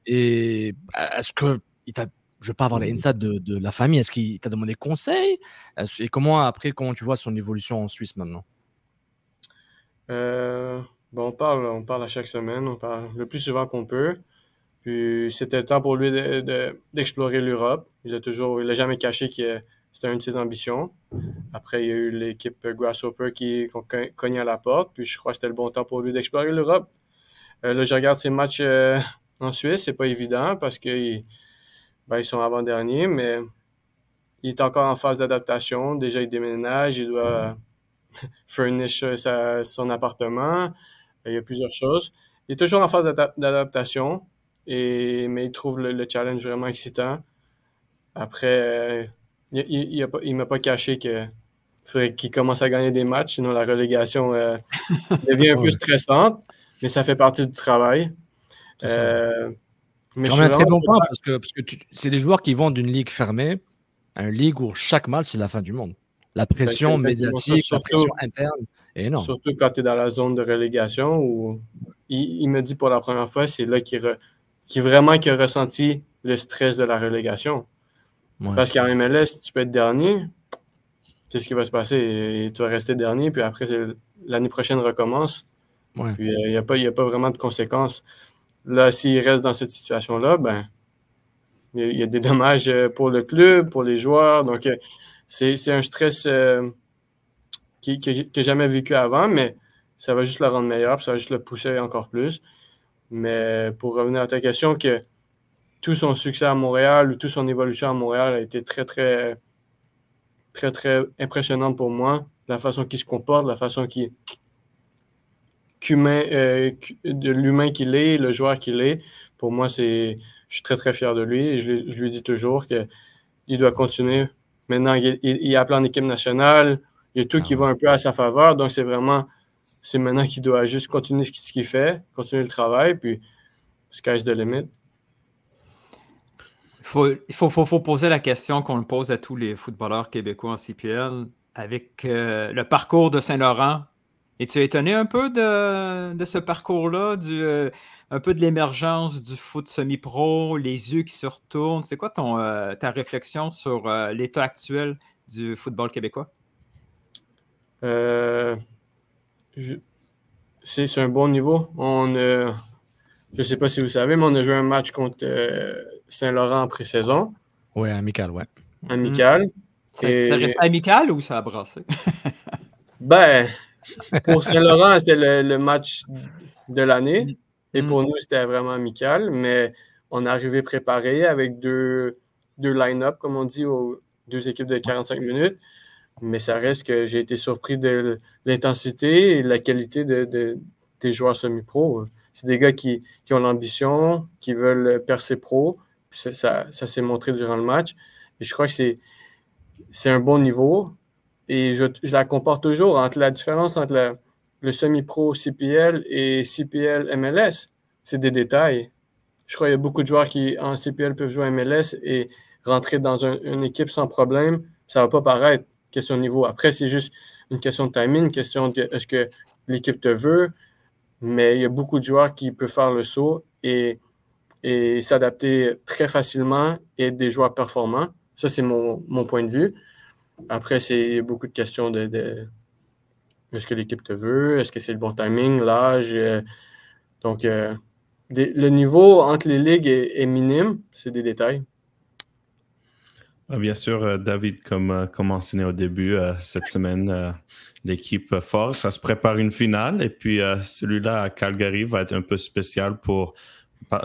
Et est-ce que, je ne veux pas avoir les insights de la famille, est-ce qu'il t'a demandé conseil? Et comment tu vois son évolution en Suisse maintenant? On parle à chaque semaine, on parle le plus souvent qu'on peut. Puis c'était le temps pour lui d'explorer l'Europe. Il a jamais caché que c'était une de ses ambitions. Après, il y a eu l'équipe Grasshopper qui cognait à la porte. Puis je crois que c'était le bon temps pour lui d'explorer l'Europe. Là, je regarde ses matchs en Suisse. C'est pas évident parce qu'ils sont avant-derniers, mais il est encore en phase d'adaptation. Déjà, il déménage, il doit furnish son appartement. Il y a plusieurs choses. Il est toujours en phase d'adaptation. Mais il trouve le challenge vraiment excitant. Après, il m'a pas caché qu'il faudrait qu'il commence à gagner des matchs, sinon la relégation devient un peu stressante, mais ça fait partie du travail. Mais c'est un très bon point parce que c'est des joueurs qui vont d'une ligue fermée à une ligue où chaque match, c'est la fin du monde. La pression médiatique, la pression interne est énorme. Surtout quand tu es dans la zone de relégation où il me dit pour la première fois, c'est là qu'il a ressenti le stress de la relégation. Ouais. Parce qu'en MLS, tu peux être dernier, c'est ce qui va se passer. Et tu vas rester dernier, puis après, l'année prochaine recommence. Ouais. Puis il n'y a pas vraiment de conséquences. Là, s'il reste dans cette situation-là, il y a des dommages pour le club, pour les joueurs. Donc, c'est un stress qu'il n'a jamais vécu avant, mais ça va juste le rendre meilleur, puis ça va juste le pousser encore plus. Mais pour revenir à ta question, que tout son succès à Montréal ou toute son évolution à Montréal a été très, très, très, très impressionnante pour moi. La façon qu'il se comporte, la façon de l'humain qu'il est, le joueur qu'il est. Pour moi, je suis très, très fier de lui et je lui dis toujours qu'il doit continuer. Maintenant, il est appelé en équipe nationale, Il y a tout qui va un peu à sa faveur. Donc, c'est maintenant qu'il doit juste continuer ce qu'il fait, continuer le travail, puis sky's the limit. Il faut poser la question qu'on le pose à tous les footballeurs québécois en CPL. Avec le parcours de Saint-Laurent, es-tu étonné un peu de ce parcours-là, un peu de l'émergence du foot semi-pro, les yeux qui se retournent? C'est quoi ta réflexion sur l'état actuel du football québécois? C'est un bon niveau. Je ne sais pas si vous savez, mais on a joué un match contre Saint-Laurent en pré-saison. Oui, amical, ouais. Amical. Ça restait amical ou ça a brassé? Ben, pour Saint-Laurent, c'était le match de l'année. Et pour nous, c'était vraiment amical. Mais on est arrivé préparé avec deux line-up, comme on dit, aux 2 équipes de 45 minutes. Mais ça reste que j'ai été surpris de l'intensité et de la qualité des joueurs semi-pro. C'est des gars qui ont l'ambition, qui veulent percer pro. Ça s'est montré durant le match. Et je crois que c'est un bon niveau. Et je la compare toujours entre la différence entre le semi-pro CPL et CPL MLS. C'est des détails. Je crois qu'il y a beaucoup de joueurs qui, en CPL, peuvent jouer MLS et rentrer dans une équipe sans problème. Ça ne va pas paraître question de niveau. Après, c'est juste une question de timing, une question de est-ce que l'équipe te veut. Mais il y a beaucoup de joueurs qui peuvent faire le saut et s'adapter très facilement et être des joueurs performants. Ça, c'est mon point de vue. Après, c'est beaucoup de questions de est-ce que l'équipe te veut, est-ce que c'est le bon timing, l'âge. Donc, le niveau entre les ligues est minime, c'est des détails. Bien sûr, David, comme mentionné au début, cette semaine, l'équipe Force, ça se prépare une finale et puis celui-là à Calgary va être un peu spécial pour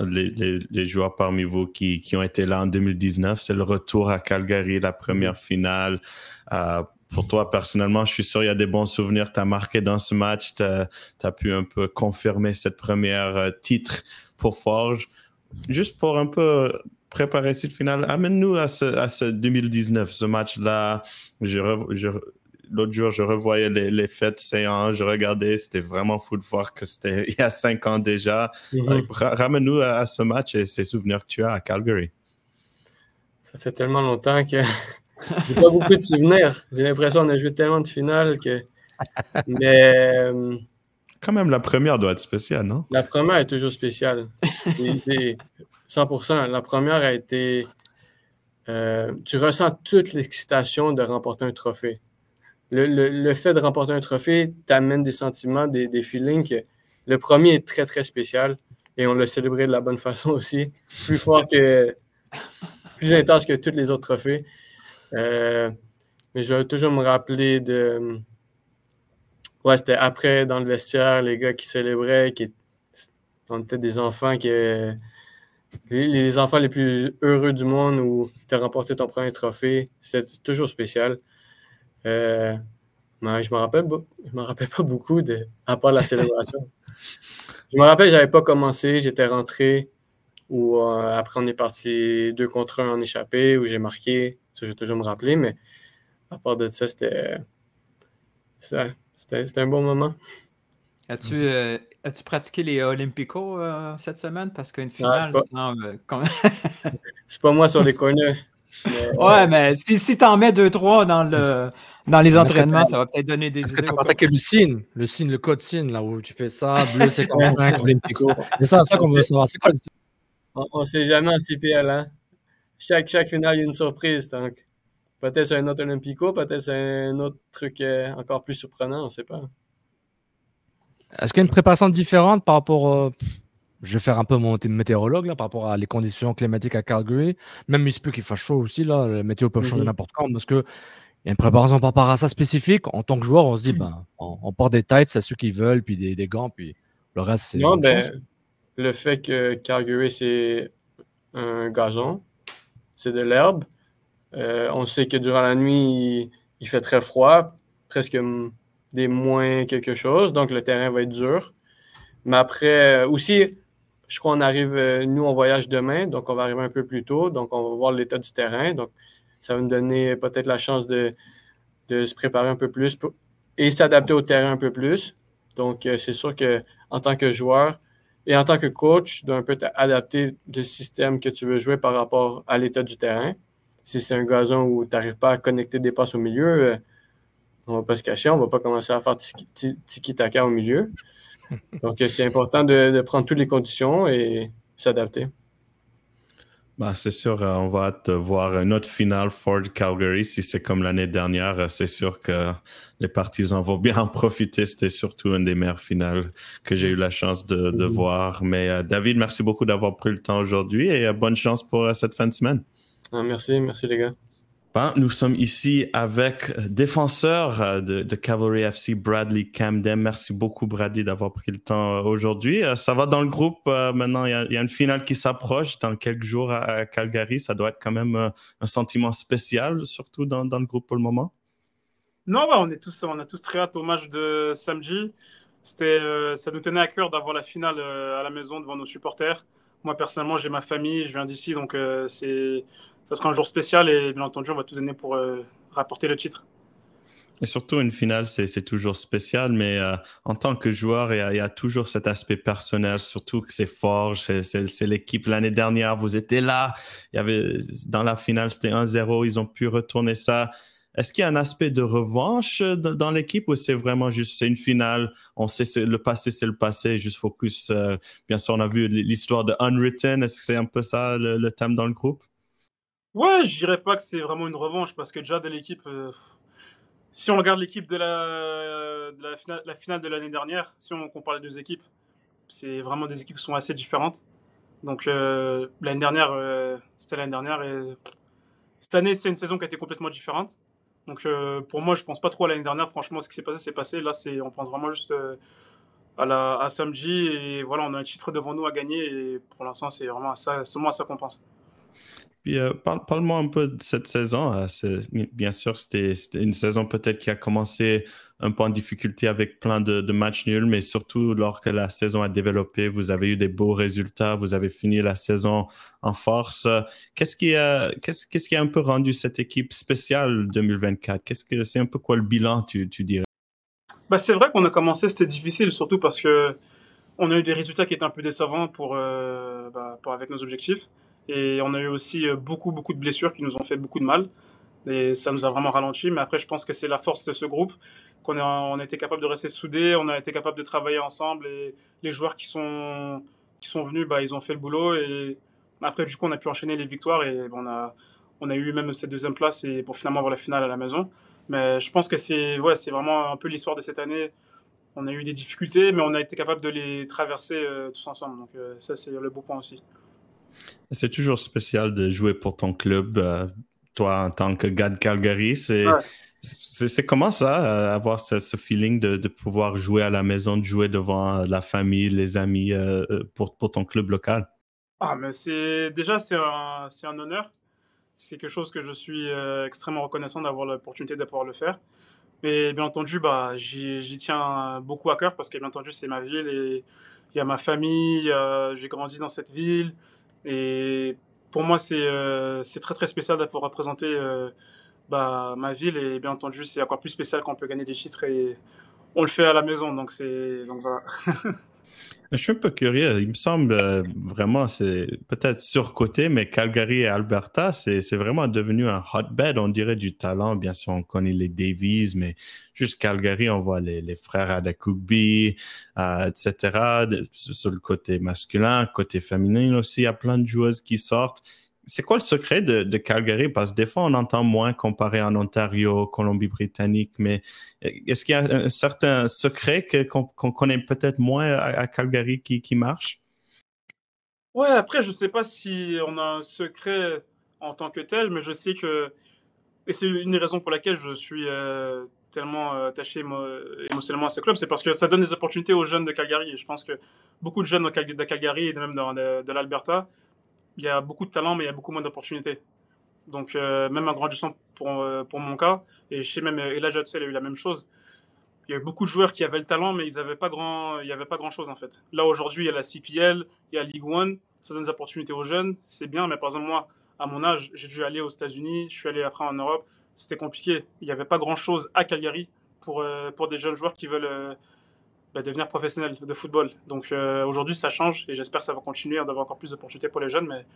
les joueurs parmi vous qui ont été là en 2019. C'est le retour à Calgary, la première finale. Pour toi, personnellement, je suis sûr il y a des bons souvenirs. Tu as marqué dans ce match. Tu as pu un peu confirmer cette première titre pour Forge. Juste pour un peu préparer cette finale, amène-nous à ce 2019, ce match-là. L'autre jour, je revoyais les fêtes séances, je regardais, c'était vraiment fou de voir que c'était il y a 5 ans déjà. Ramène-nous à ce match et ces souvenirs que tu as à Calgary. Ça fait tellement longtemps que j'ai pas beaucoup de souvenirs. J'ai l'impression qu'on a joué tellement de finales que... Mais... Quand même, la première doit être spéciale, non? La première est toujours spéciale. C'est 100%. La première a été... tu ressens toute l'excitation de remporter un trophée. Le fait de remporter un trophée t'amène des sentiments, des feelings que le premier est très, très spécial et on l'a célébré de la bonne façon aussi. Plus fort plus intense que tous les autres trophées. Mais je vais toujours me rappeler de... Ouais, c'était après, dans le vestiaire, les gars qui célébraient, on était des enfants les enfants les plus heureux du monde où tu as remporté ton premier trophée. C'était toujours spécial. Mais je me rappelle pas beaucoup à part la célébration. Je me rappelle, j'avais pas commencé, j'étais rentré, ou après on est parti 2 contre 1 en échappé, où j'ai marqué. Ça, je vais toujours me rappeler, mais à part de ça, c'était un bon moment. As-tu pratiqué les Olympicos cette semaine? Parce qu'une finale, c'est pas moi sur les corners. Ouais, mais si t'en mets 2-3 dans les entraînements, ça va peut-être donner des idées. Est-ce que t'as attaqué le code signe, là où tu fais ça, bleu 55, Olympico. C'est ça qu'on veut savoir. C'est quoi le signe? On sait jamais en CPL, hein? Chaque finale, il y a une surprise. Donc, peut-être c'est un autre Olympico, peut-être c'est un autre truc encore plus surprenant, on ne sait pas. Est-ce qu'il y a une préparation différente par rapport... je vais faire un peu mon météorologue là, par rapport à les conditions climatiques à Calgary. Même il se peut qu'il fasse chaud aussi, là. La météo peut changer n'importe quand parce qu'il y a une préparation par rapport à ça spécifique. En tant que joueur, on se dit, on porte des tights, c'est ceux qui veulent, puis des gants, puis le reste, c'est non, le fait que Calgary, c'est un gazon, c'est de l'herbe. On sait que durant la nuit, il fait très froid, presque des moins quelque chose, donc le terrain va être dur. Mais après, aussi, je crois qu'on arrive, nous, on voyage demain, donc on va arriver un peu plus tôt, donc on va voir l'état du terrain. Donc, ça va nous donner peut-être la chance de de se préparer un peu plus et s'adapter au terrain un peu plus. Donc, c'est sûr qu'en tant que joueur et en tant que coach, tu dois un peu t'adapter le système que tu veux jouer par rapport à l'état du terrain. Si c'est un gazon où tu n'arrives pas à connecter des passes au milieu, on ne va pas se cacher, on ne va pas commencer à faire tiki-taka au milieu. Donc, c'est important de prendre toutes les conditions et s'adapter. Bah, c'est sûr, on va hâte de voir une autre finale Ford-Calgary. Si c'est comme l'année dernière, c'est sûr que les partisans vont bien en profiter. C'était surtout une des meilleures finales que j'ai eu la chance de voir. Mais David, merci beaucoup d'avoir pris le temps aujourd'hui et bonne chance pour cette fin de semaine. Merci les gars. Ben, nous sommes ici avec défenseur de Cavalry FC, Bradley Camden. Merci beaucoup, Bradley, d'avoir pris le temps aujourd'hui. Ça va dans le groupe. Maintenant, il y a une finale qui s'approche dans quelques jours à Calgary. Ça doit être quand même un sentiment spécial, surtout dans le groupe pour le moment. Non, ouais, on a tous très hâte au match de samedi. Ça nous tenait à cœur d'avoir la finale à la maison devant nos supporters. Moi, personnellement, j'ai ma famille, je viens d'ici, donc ça sera un jour spécial et bien entendu, on va tout donner pour rapporter le titre. Et surtout, une finale, c'est toujours spécial, mais en tant que joueur, il y a toujours cet aspect personnel, surtout que c'est fort, c'est l'équipe. L'année dernière, vous étiez là, dans la finale, c'était 1-0, ils ont pu retourner ça. Est-ce qu'il y a un aspect de revanche dans l'équipe ou c'est vraiment juste, c'est une finale, on sait le passé, juste focus. Bien sûr, on a vu l'histoire de Unwritten, est-ce que c'est un peu ça le thème dans le groupe? Ouais, je dirais pas que c'est vraiment une revanche parce que déjà de l'équipe, si on regarde l'équipe de la finale de l'année dernière, si on compare les deux équipes, c'est vraiment des équipes qui sont assez différentes. Donc l'année dernière, c'était l'année dernière et cette année, c'est une saison qui a été complètement différente. Donc pour moi, je pense pas trop à l'année dernière. Franchement, ce qui s'est passé, c'est passé. Là, on pense vraiment juste à samedi. Et voilà, on a un titre devant nous à gagner. Et pour l'instant, c'est vraiment seulement à ça qu'on pense. Puis parle-moi un peu de cette saison. Bien sûr, c'était une saison peut-être qui a commencé un peu en difficulté avec plein de matchs nuls, mais surtout lorsque la saison a développé, vous avez eu des beaux résultats, vous avez fini la saison en force. Qu'est-ce qui a un peu rendu cette équipe spéciale 2024? C'est un peu quoi le bilan, tu dirais? Bah, c'est vrai qu'on a commencé, c'était difficile, surtout parce que on a eu des résultats qui étaient un peu décevants pour avec nos objectifs. Et on a eu aussi beaucoup de blessures qui nous ont fait beaucoup de mal. Et ça nous a vraiment ralenti. Mais après, je pense que c'est la force de ce groupe, on a été capable de rester soudés, on a été capable de travailler ensemble. Et les joueurs qui sont venus, ils ont fait le boulot. Et après, du coup, on a pu enchaîner les victoires. Et on a eu même cette deuxième place et pour finalement avoir la finale à la maison. Mais je pense que c'est vraiment un peu l'histoire de cette année. On a eu des difficultés, mais on a été capable de les traverser tous ensemble. Donc ça, c'est le beau point aussi. C'est toujours spécial de jouer pour ton club, toi en tant que gars de Calgary. Ouais. C'est comment ça, avoir ce feeling de pouvoir jouer à la maison, de jouer devant la famille, les amis pour ton club local? Ah, mais c'est un honneur. C'est quelque chose que je suis extrêmement reconnaissant d'avoir l'opportunité de pouvoir le faire. Mais bien entendu, j'y tiens beaucoup à cœur parce que bien entendu, c'est ma ville et il y a ma famille, j'ai grandi dans cette ville. Et pour moi, c'est très très spécial de pouvoir représenter ma ville. Et bien entendu, c'est encore plus spécial quand on peut gagner des titres et on le fait à la maison. Donc voilà. Je suis un peu curieux. Il me semble vraiment, c'est peut-être surcoté, mais Calgary et Alberta, c'est vraiment devenu un hotbed, on dirait, du talent. Bien sûr, on connaît les Davies, mais juste Calgary, on voit les frères Adekugbi, etc. Sur le côté masculin, côté féminin aussi, il y a plein de joueuses qui sortent. C'est quoi le secret de Calgary? Parce que des fois, on entend moins comparé en Ontario, Colombie-Britannique, mais est-ce qu'il y a un certain secret qu'on connaît peut-être moins à Calgary qui marche? Ouais, après, je sais pas si on a un secret en tant que tel, mais je sais que, et c'est une des raisons pour laquelle je suis tellement attaché émotionnellement à ce club, c'est parce que ça donne des opportunités aux jeunes de Calgary. Et je pense que beaucoup de jeunes de Calgary et même de l'Alberta, il y a beaucoup de talent, mais il y a beaucoup moins d'opportunités. Donc, même en grandissant pour mon cas, et je sais même Elijah Tussell a eu la même chose. Il y a eu beaucoup de joueurs qui avaient le talent, mais il n'y avait pas grand-chose en fait. Là, aujourd'hui, il y a la CPL, il y a League One, ça donne des opportunités aux jeunes, c'est bien, mais par exemple, moi, à mon âge, j'ai dû aller aux États-Unis, je suis allé après en Europe, c'était compliqué. Il n'y avait pas grand-chose à Calgary pour des jeunes joueurs qui veulent devenir professionnels de football. Donc aujourd'hui, ça change et j'espère que ça va continuer d'avoir encore plus d'opportunités pour les jeunes. Mais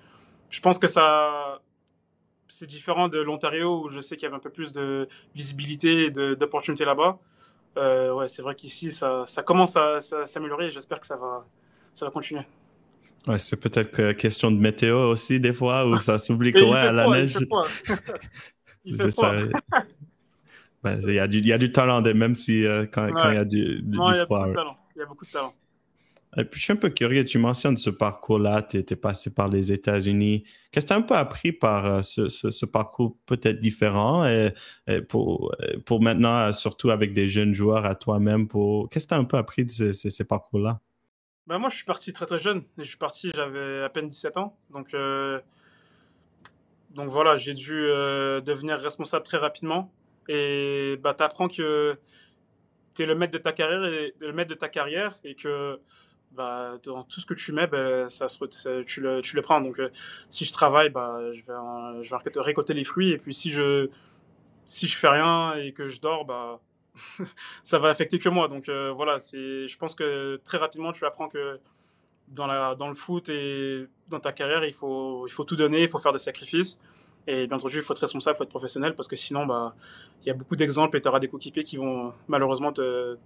je pense que c'est différent de l'Ontario où je sais qu'il y avait un peu plus de visibilité et d'opportunités là-bas. Ouais, c'est vrai qu'ici, ça commence à s'améliorer et j'espère que ça va continuer. Ouais, c'est peut-être question de météo aussi, des fois, où ça s'oublie que à la neige. Il fait froid. Ben, il y a du talent, même si quand il y a du froid. Il y a beaucoup de talent. Et puis, je suis un peu curieux, tu mentionnes ce parcours-là, tu étais passé par les États-Unis. Qu'est-ce que tu as un peu appris par ce parcours peut-être différent et pour maintenant, surtout avec des jeunes joueurs à toi-même, qu'est-ce que tu as un peu appris de ces parcours-là? Ben moi, je suis parti très très jeune. Je suis parti, j'avais à peine 17 ans. Donc voilà, j'ai dû devenir responsable très rapidement. Et tu apprends que tu es le maître de ta carrière et que dans tout ce que tu mets, tu le prends. Donc, si je travaille, je vais récolter les fruits. Et puis, si je fais rien et que je dors, ça va affecter que moi. Donc, voilà, je pense que très rapidement, tu apprends que dans le foot et dans ta carrière, il faut tout donner, il faut faire des sacrifices. Et bien entendu, il faut être responsable, il faut être professionnel parce que sinon, il y a beaucoup d'exemples et tu auras des coéquipiers qui vont malheureusement te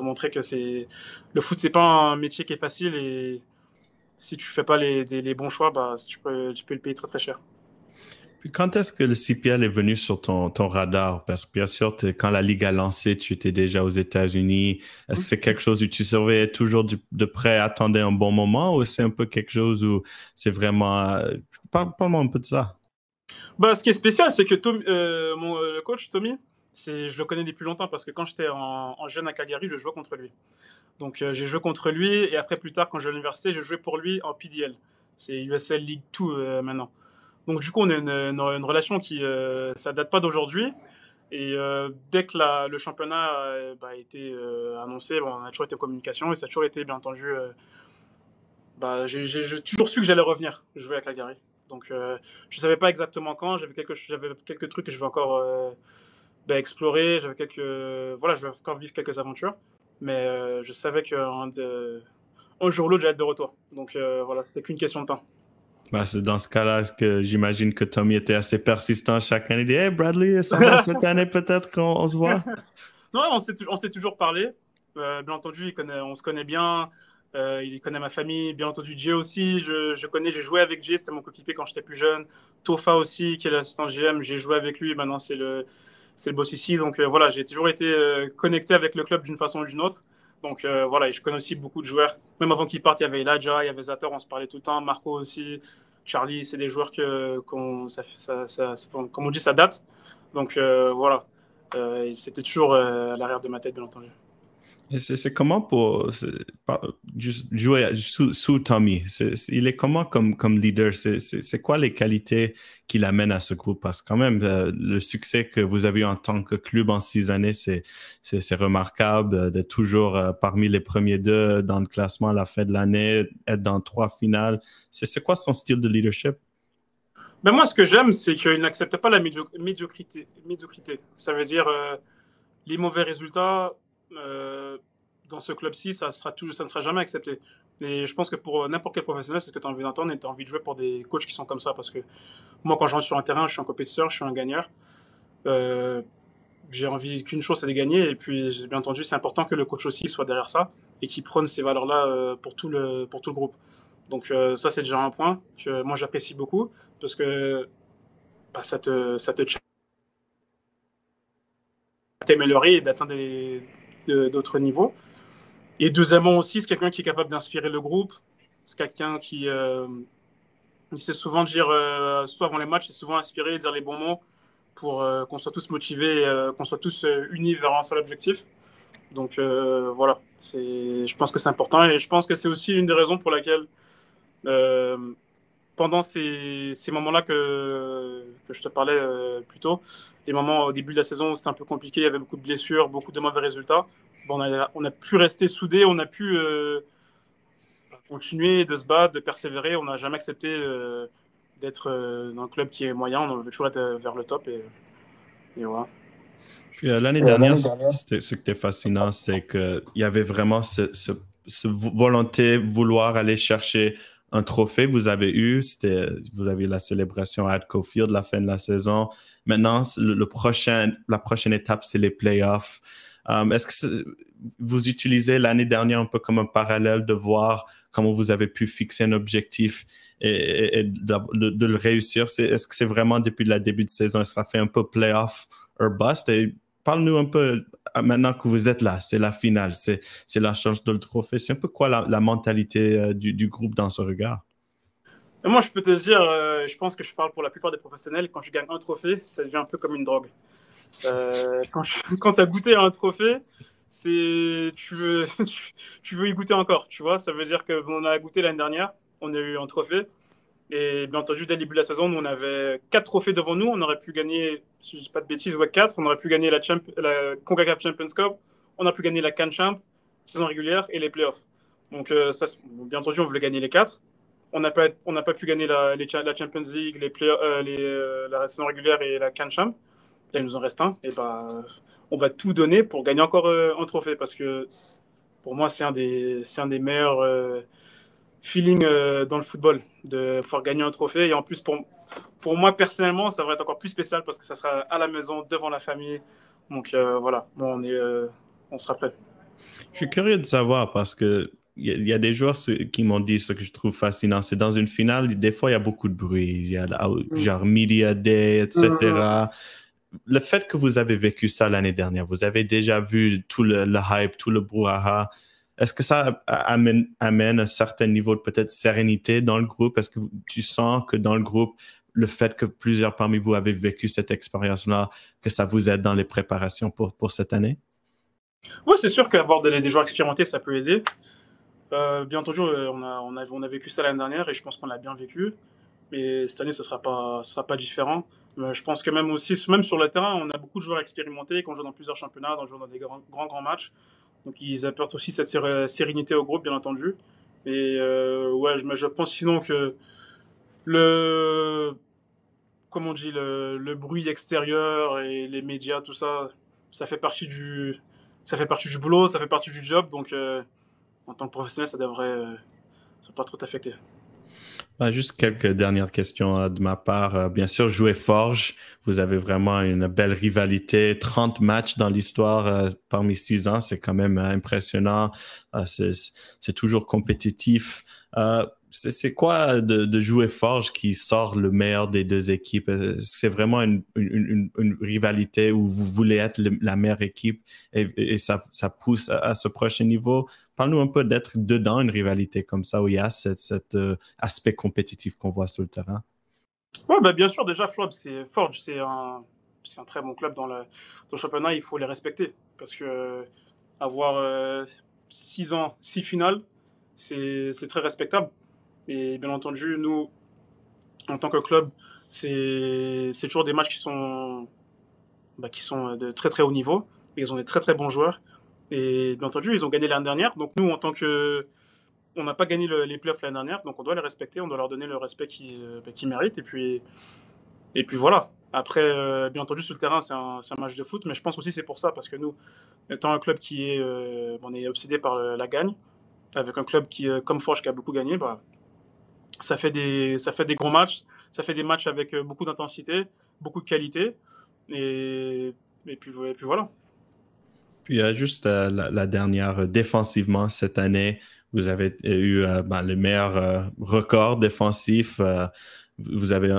montrer que le foot, c'est pas un métier qui est facile et si tu fais pas les bons choix, tu peux le payer très très cher. Puis quand est-ce que le CPL est venu sur ton radar? Parce que bien sûr, quand la Ligue a lancé, tu étais déjà aux États-Unis. Est-ce que c'est quelque chose où tu surveillais toujours de près, attendais un bon moment ou c'est un peu quelque chose où c'est vraiment... Parle-moi un peu de ça. Ce qui est spécial, c'est que mon coach, Tommy, je le connais depuis longtemps parce que quand j'étais en jeune à Calgary, je jouais contre lui. Donc j'ai joué contre lui et après plus tard, quand j'étais à l'université, je jouais pour lui en PDL. C'est USL League 2 maintenant. Donc du coup, on a une relation qui ça date pas d'aujourd'hui. Et dès que le championnat a été annoncé, on a toujours été en communication et ça a toujours été, bien entendu, j'ai toujours su que j'allais revenir jouer à Calgary. Donc je savais pas exactement quand, j'avais quelques trucs que je vais encore explorer, je vais encore vivre quelques aventures, mais je savais qu'un jour ou l'autre, j'allais être de retour. Donc voilà, c'était qu'une question de temps. C'est dans ce cas-là, est-ce que j'imagine que Tommy était assez persistant chaque année. Il dit, hey Bradley, ça va cette année peut-être qu'on se voit? Non, on s'est toujours parlé. Bien entendu, on se connaît bien. Il connaît ma famille. Bien entendu, Jay aussi. J'ai joué avec Jay, c'était mon coéquipier quand j'étais plus jeune. Tofa aussi, qui est l'assistant GM, j'ai joué avec lui. Maintenant, c'est le boss ici. Donc voilà, j'ai toujours été connecté avec le club d'une façon ou d'une autre. Donc voilà, et je connais aussi beaucoup de joueurs. Même avant qu'ils partent, il y avait Elijah, il y avait Zator, on se parlait tout le temps. Marco aussi. Charlie, c'est des joueurs comme on dit, ça date. Donc voilà, c'était toujours à l'arrière de ma tête, bien entendu. Et c'est comment pour jouer sous Tommy? Il est comment comme leader? C'est quoi les qualités qu'il amène à ce groupe? Parce que quand même, le succès que vous avez eu en tant que club en 6 années, c'est remarquable d'être toujours parmi les premiers 2 dans le classement à la fin de l'année, être dans 3 finales. C'est quoi son style de leadership? Moi, ce que j'aime, c'est qu'il n'accepte pas la médiocrité. Ça veut dire les mauvais résultats dans ce club-ci, ça ne sera jamais accepté. Et je pense que pour n'importe quel professionnel, c'est ce que tu as envie d'entendre et tu as envie de jouer pour des coachs qui sont comme ça. Parce que moi, quand je rentre sur un terrain, je suis un compétiteur, je suis un gagneur. J'ai envie qu'une chose, c'est de gagner. Et puis, bien entendu, c'est important que le coach aussi soit derrière ça et qu'il prône ces valeurs-là pour tout le groupe. Donc ça, c'est déjà un point que moi, j'apprécie beaucoup parce que ça te challenge à t'améliorer et d'atteindre d'autres niveaux. Et deuxièmement aussi, c'est quelqu'un qui est capable d'inspirer le groupe. C'est quelqu'un qui sait souvent dire, surtout avant les matchs, c'est souvent inspiré, dire les bons mots pour qu'on soit tous motivés, qu'on soit tous unis vers un seul objectif. Donc voilà, je pense que c'est important et je pense que c'est aussi une des raisons pour laquelle pendant ces moments-là que je te parlais plus tôt, les moments au début de la saison où c'était un peu compliqué, il y avait beaucoup de blessures, beaucoup de mauvais résultats, on a pu rester soudés, on a pu continuer de se battre, de persévérer. On n'a jamais accepté d'être dans un club qui est moyen, on veut toujours être vers le top. Et Et voilà. Puis l'année dernière, ce qui était fascinant, c'est qu'il y avait vraiment ce volonté, vouloir aller chercher un trophée. Vous avez eu, vous avez eu la célébration à Atco Field, la fin de la saison. Maintenant, la prochaine étape, c'est les playoffs. Est-ce que vous utilisez l'année dernière un peu comme un parallèle de voir comment vous avez pu fixer un objectif et de le réussir? Est-ce que c'est vraiment depuis le début de saison, est-ce que ça fait un peu playoff or bust? Et parle-nous un peu, maintenant que vous êtes là, c'est la finale, c'est la chance de le trophée. C'est un peu quoi la mentalité du groupe dans ce regard? Et moi, je peux te dire, je pense que je parle pour la plupart des professionnels, quand je gagne un trophée, ça devient un peu comme une drogue. Quand tu as goûté à un trophée, tu veux, tu veux y goûter encore, tu vois. Ça veut dire qu'on a goûté l'année dernière, on a eu un trophée. Et bien entendu, dès le début de la saison, nous, on avait 4 trophées devant nous. On aurait pu gagner, si je ne dis pas de bêtises, 4. On aurait pu gagner la CONCACAF Champions Cup. On a pu gagner la CAN Champ, saison régulière, et les playoffs. Donc, bien entendu, on voulait gagner les 4. On n'a pas pu gagner la Champions League, la saison régulière et la CAN Champ. Là, il nous en reste un. Et on va tout donner pour gagner encore un trophée. Parce que pour moi, c'est un des meilleurs feelings dans le football, de pouvoir gagner un trophée. Et en plus, pour moi, personnellement, ça va être encore plus spécial parce que ça sera à la maison, devant la famille. Donc voilà, bon, on sera prêt. Je suis curieux de savoir parce que il y a des joueurs qui m'ont dit ce que je trouve fascinant. C'est dans une finale, des fois, il y a beaucoup de bruit. Il y a genre Media Day, etc. Le fait que vous avez vécu ça l'année dernière, vous avez déjà vu tout le hype, tout le brouhaha. Est-ce que ça amène un certain niveau de peut-être sérénité dans le groupe? Est-ce que tu sens que dans le groupe, le fait que plusieurs parmi vous avez vécu cette expérience-là, que ça vous aide dans les préparations pour cette année? Oui, c'est sûr qu'avoir des joueurs expérimentés, ça peut aider. Bien entendu, on a vécu ça l'année dernière et je pense qu'on l'a bien vécu. Mais cette année, ce sera pas différent. Je pense que même sur le terrain, on a beaucoup de joueurs expérimentés qui ont joué dans plusieurs championnats, qui ont joué dans des grands matchs. Donc ils apportent aussi cette sérénité au groupe, bien entendu. Et ouais, je pense sinon que comme on dit, le bruit extérieur et les médias, tout ça, ça fait partie du boulot, ça fait partie du job. Donc en tant que professionnel, ça devrait pas trop t'affecter. Juste quelques dernières questions de ma part. Bien sûr, jouer Forge, vous avez vraiment une belle rivalité. 30 matchs dans l'histoire parmi 6 ans, c'est quand même impressionnant. C'est toujours compétitif. C'est quoi de jouer Forge qui sort le meilleur des deux équipes? C'est vraiment une rivalité où vous voulez être la meilleure équipe et ça pousse à ce prochain niveau? Parle-nous un peu d'être dedans une rivalité comme ça où il y a cet aspect compétitif qu'on voit sur le terrain. Ouais, bien sûr, déjà, Forge, c'est un très bon club dans le championnat. Il faut les respecter parce que avoir 6 ans, 6 finales, c'est très respectable. Et bien entendu, nous, en tant que club, c'est toujours des matchs qui sont de très très haut niveau. Et ils ont des très très bons joueurs. Et bien entendu, ils ont gagné l'année dernière. Donc nous, on n'a pas gagné les playoffs l'année dernière, donc on doit les respecter, on doit leur donner le respect qu'ils méritent. Et puis voilà. Après, bien entendu, sur le terrain, c'est un match de foot, mais je pense aussi c'est pour ça, parce que nous, étant un club on est obsédé par la gagne, avec un club comme Forge qui a beaucoup gagné, ça fait des gros matchs, ça fait des matchs avec beaucoup d'intensité, beaucoup de qualité, et puis voilà. Puis juste la dernière, défensivement, cette année, vous avez eu le meilleur record défensif. Vous avez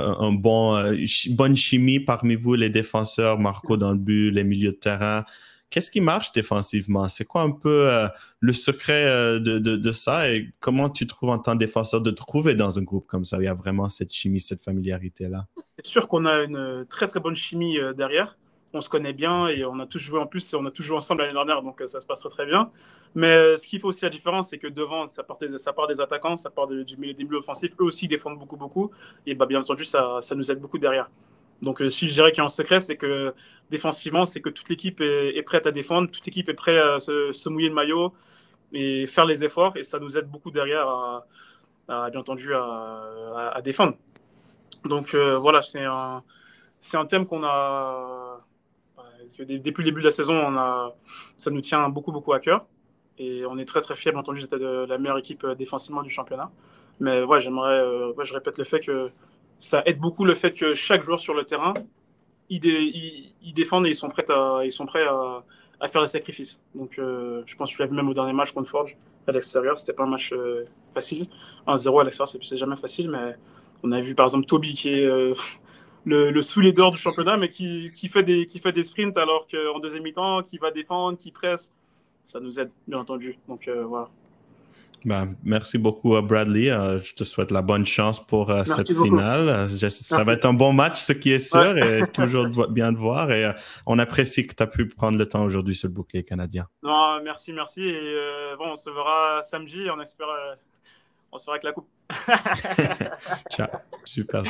bonne chimie parmi vous, les défenseurs, Marco dans le but, les milieux de terrain. Qu'est-ce qui marche défensivement? C'est quoi un peu le secret de ça et comment tu trouves en tant que défenseur de trouver dans un groupe comme ça où il y a vraiment cette chimie, cette familiarité-là? C'est sûr qu'on a une très très bonne chimie derrière. On se connaît bien et on a tous joué ensemble l'année dernière, donc ça se passe très très bien. Mais ce qui fait aussi la différence, c'est que devant, ça part des attaquants, ça part des milieux offensifs. Eux aussi défendent beaucoup beaucoup. Et bien entendu, ça nous aide beaucoup derrière. Donc si je dirais qu'il y a un secret, c'est que défensivement, c'est que toute l'équipe est prête à défendre, toute l'équipe est prête à se mouiller le maillot et faire les efforts. Et ça nous aide beaucoup derrière bien entendu à défendre. Donc voilà, c'est un thème qu'on a depuis le début de la saison, ça nous tient beaucoup, beaucoup à cœur. Et on est très, très fiers, bien entendu, d'être la meilleure équipe défensivement du championnat. Mais ouais, je répète le fait que ça aide beaucoup le fait que chaque joueur sur le terrain, ils défendent et ils sont prêts à faire des sacrifices. Donc, je pense que tu l'as vu même au dernier match contre Forge à l'extérieur. C'était pas un match facile. 1-0 à l'extérieur, c'est jamais facile. Mais on a vu par exemple Toby qui est le sous-leader du championnat, mais qui fait des sprints alors qu'en deuxième mi-temps, qui va défendre, qui presse. Ça nous aide, bien entendu. Donc, voilà. Ben, merci beaucoup, Bradley. Je te souhaite la bonne chance pour cette finale. Ça va être un bon match, ce qui est sûr, et c'est toujours bien de voir. Et on apprécie que tu as pu prendre le temps aujourd'hui sur le bouclier canadien. Non, merci. Et bon, on se verra samedi. On se verra avec la coupe. Ciao. Super.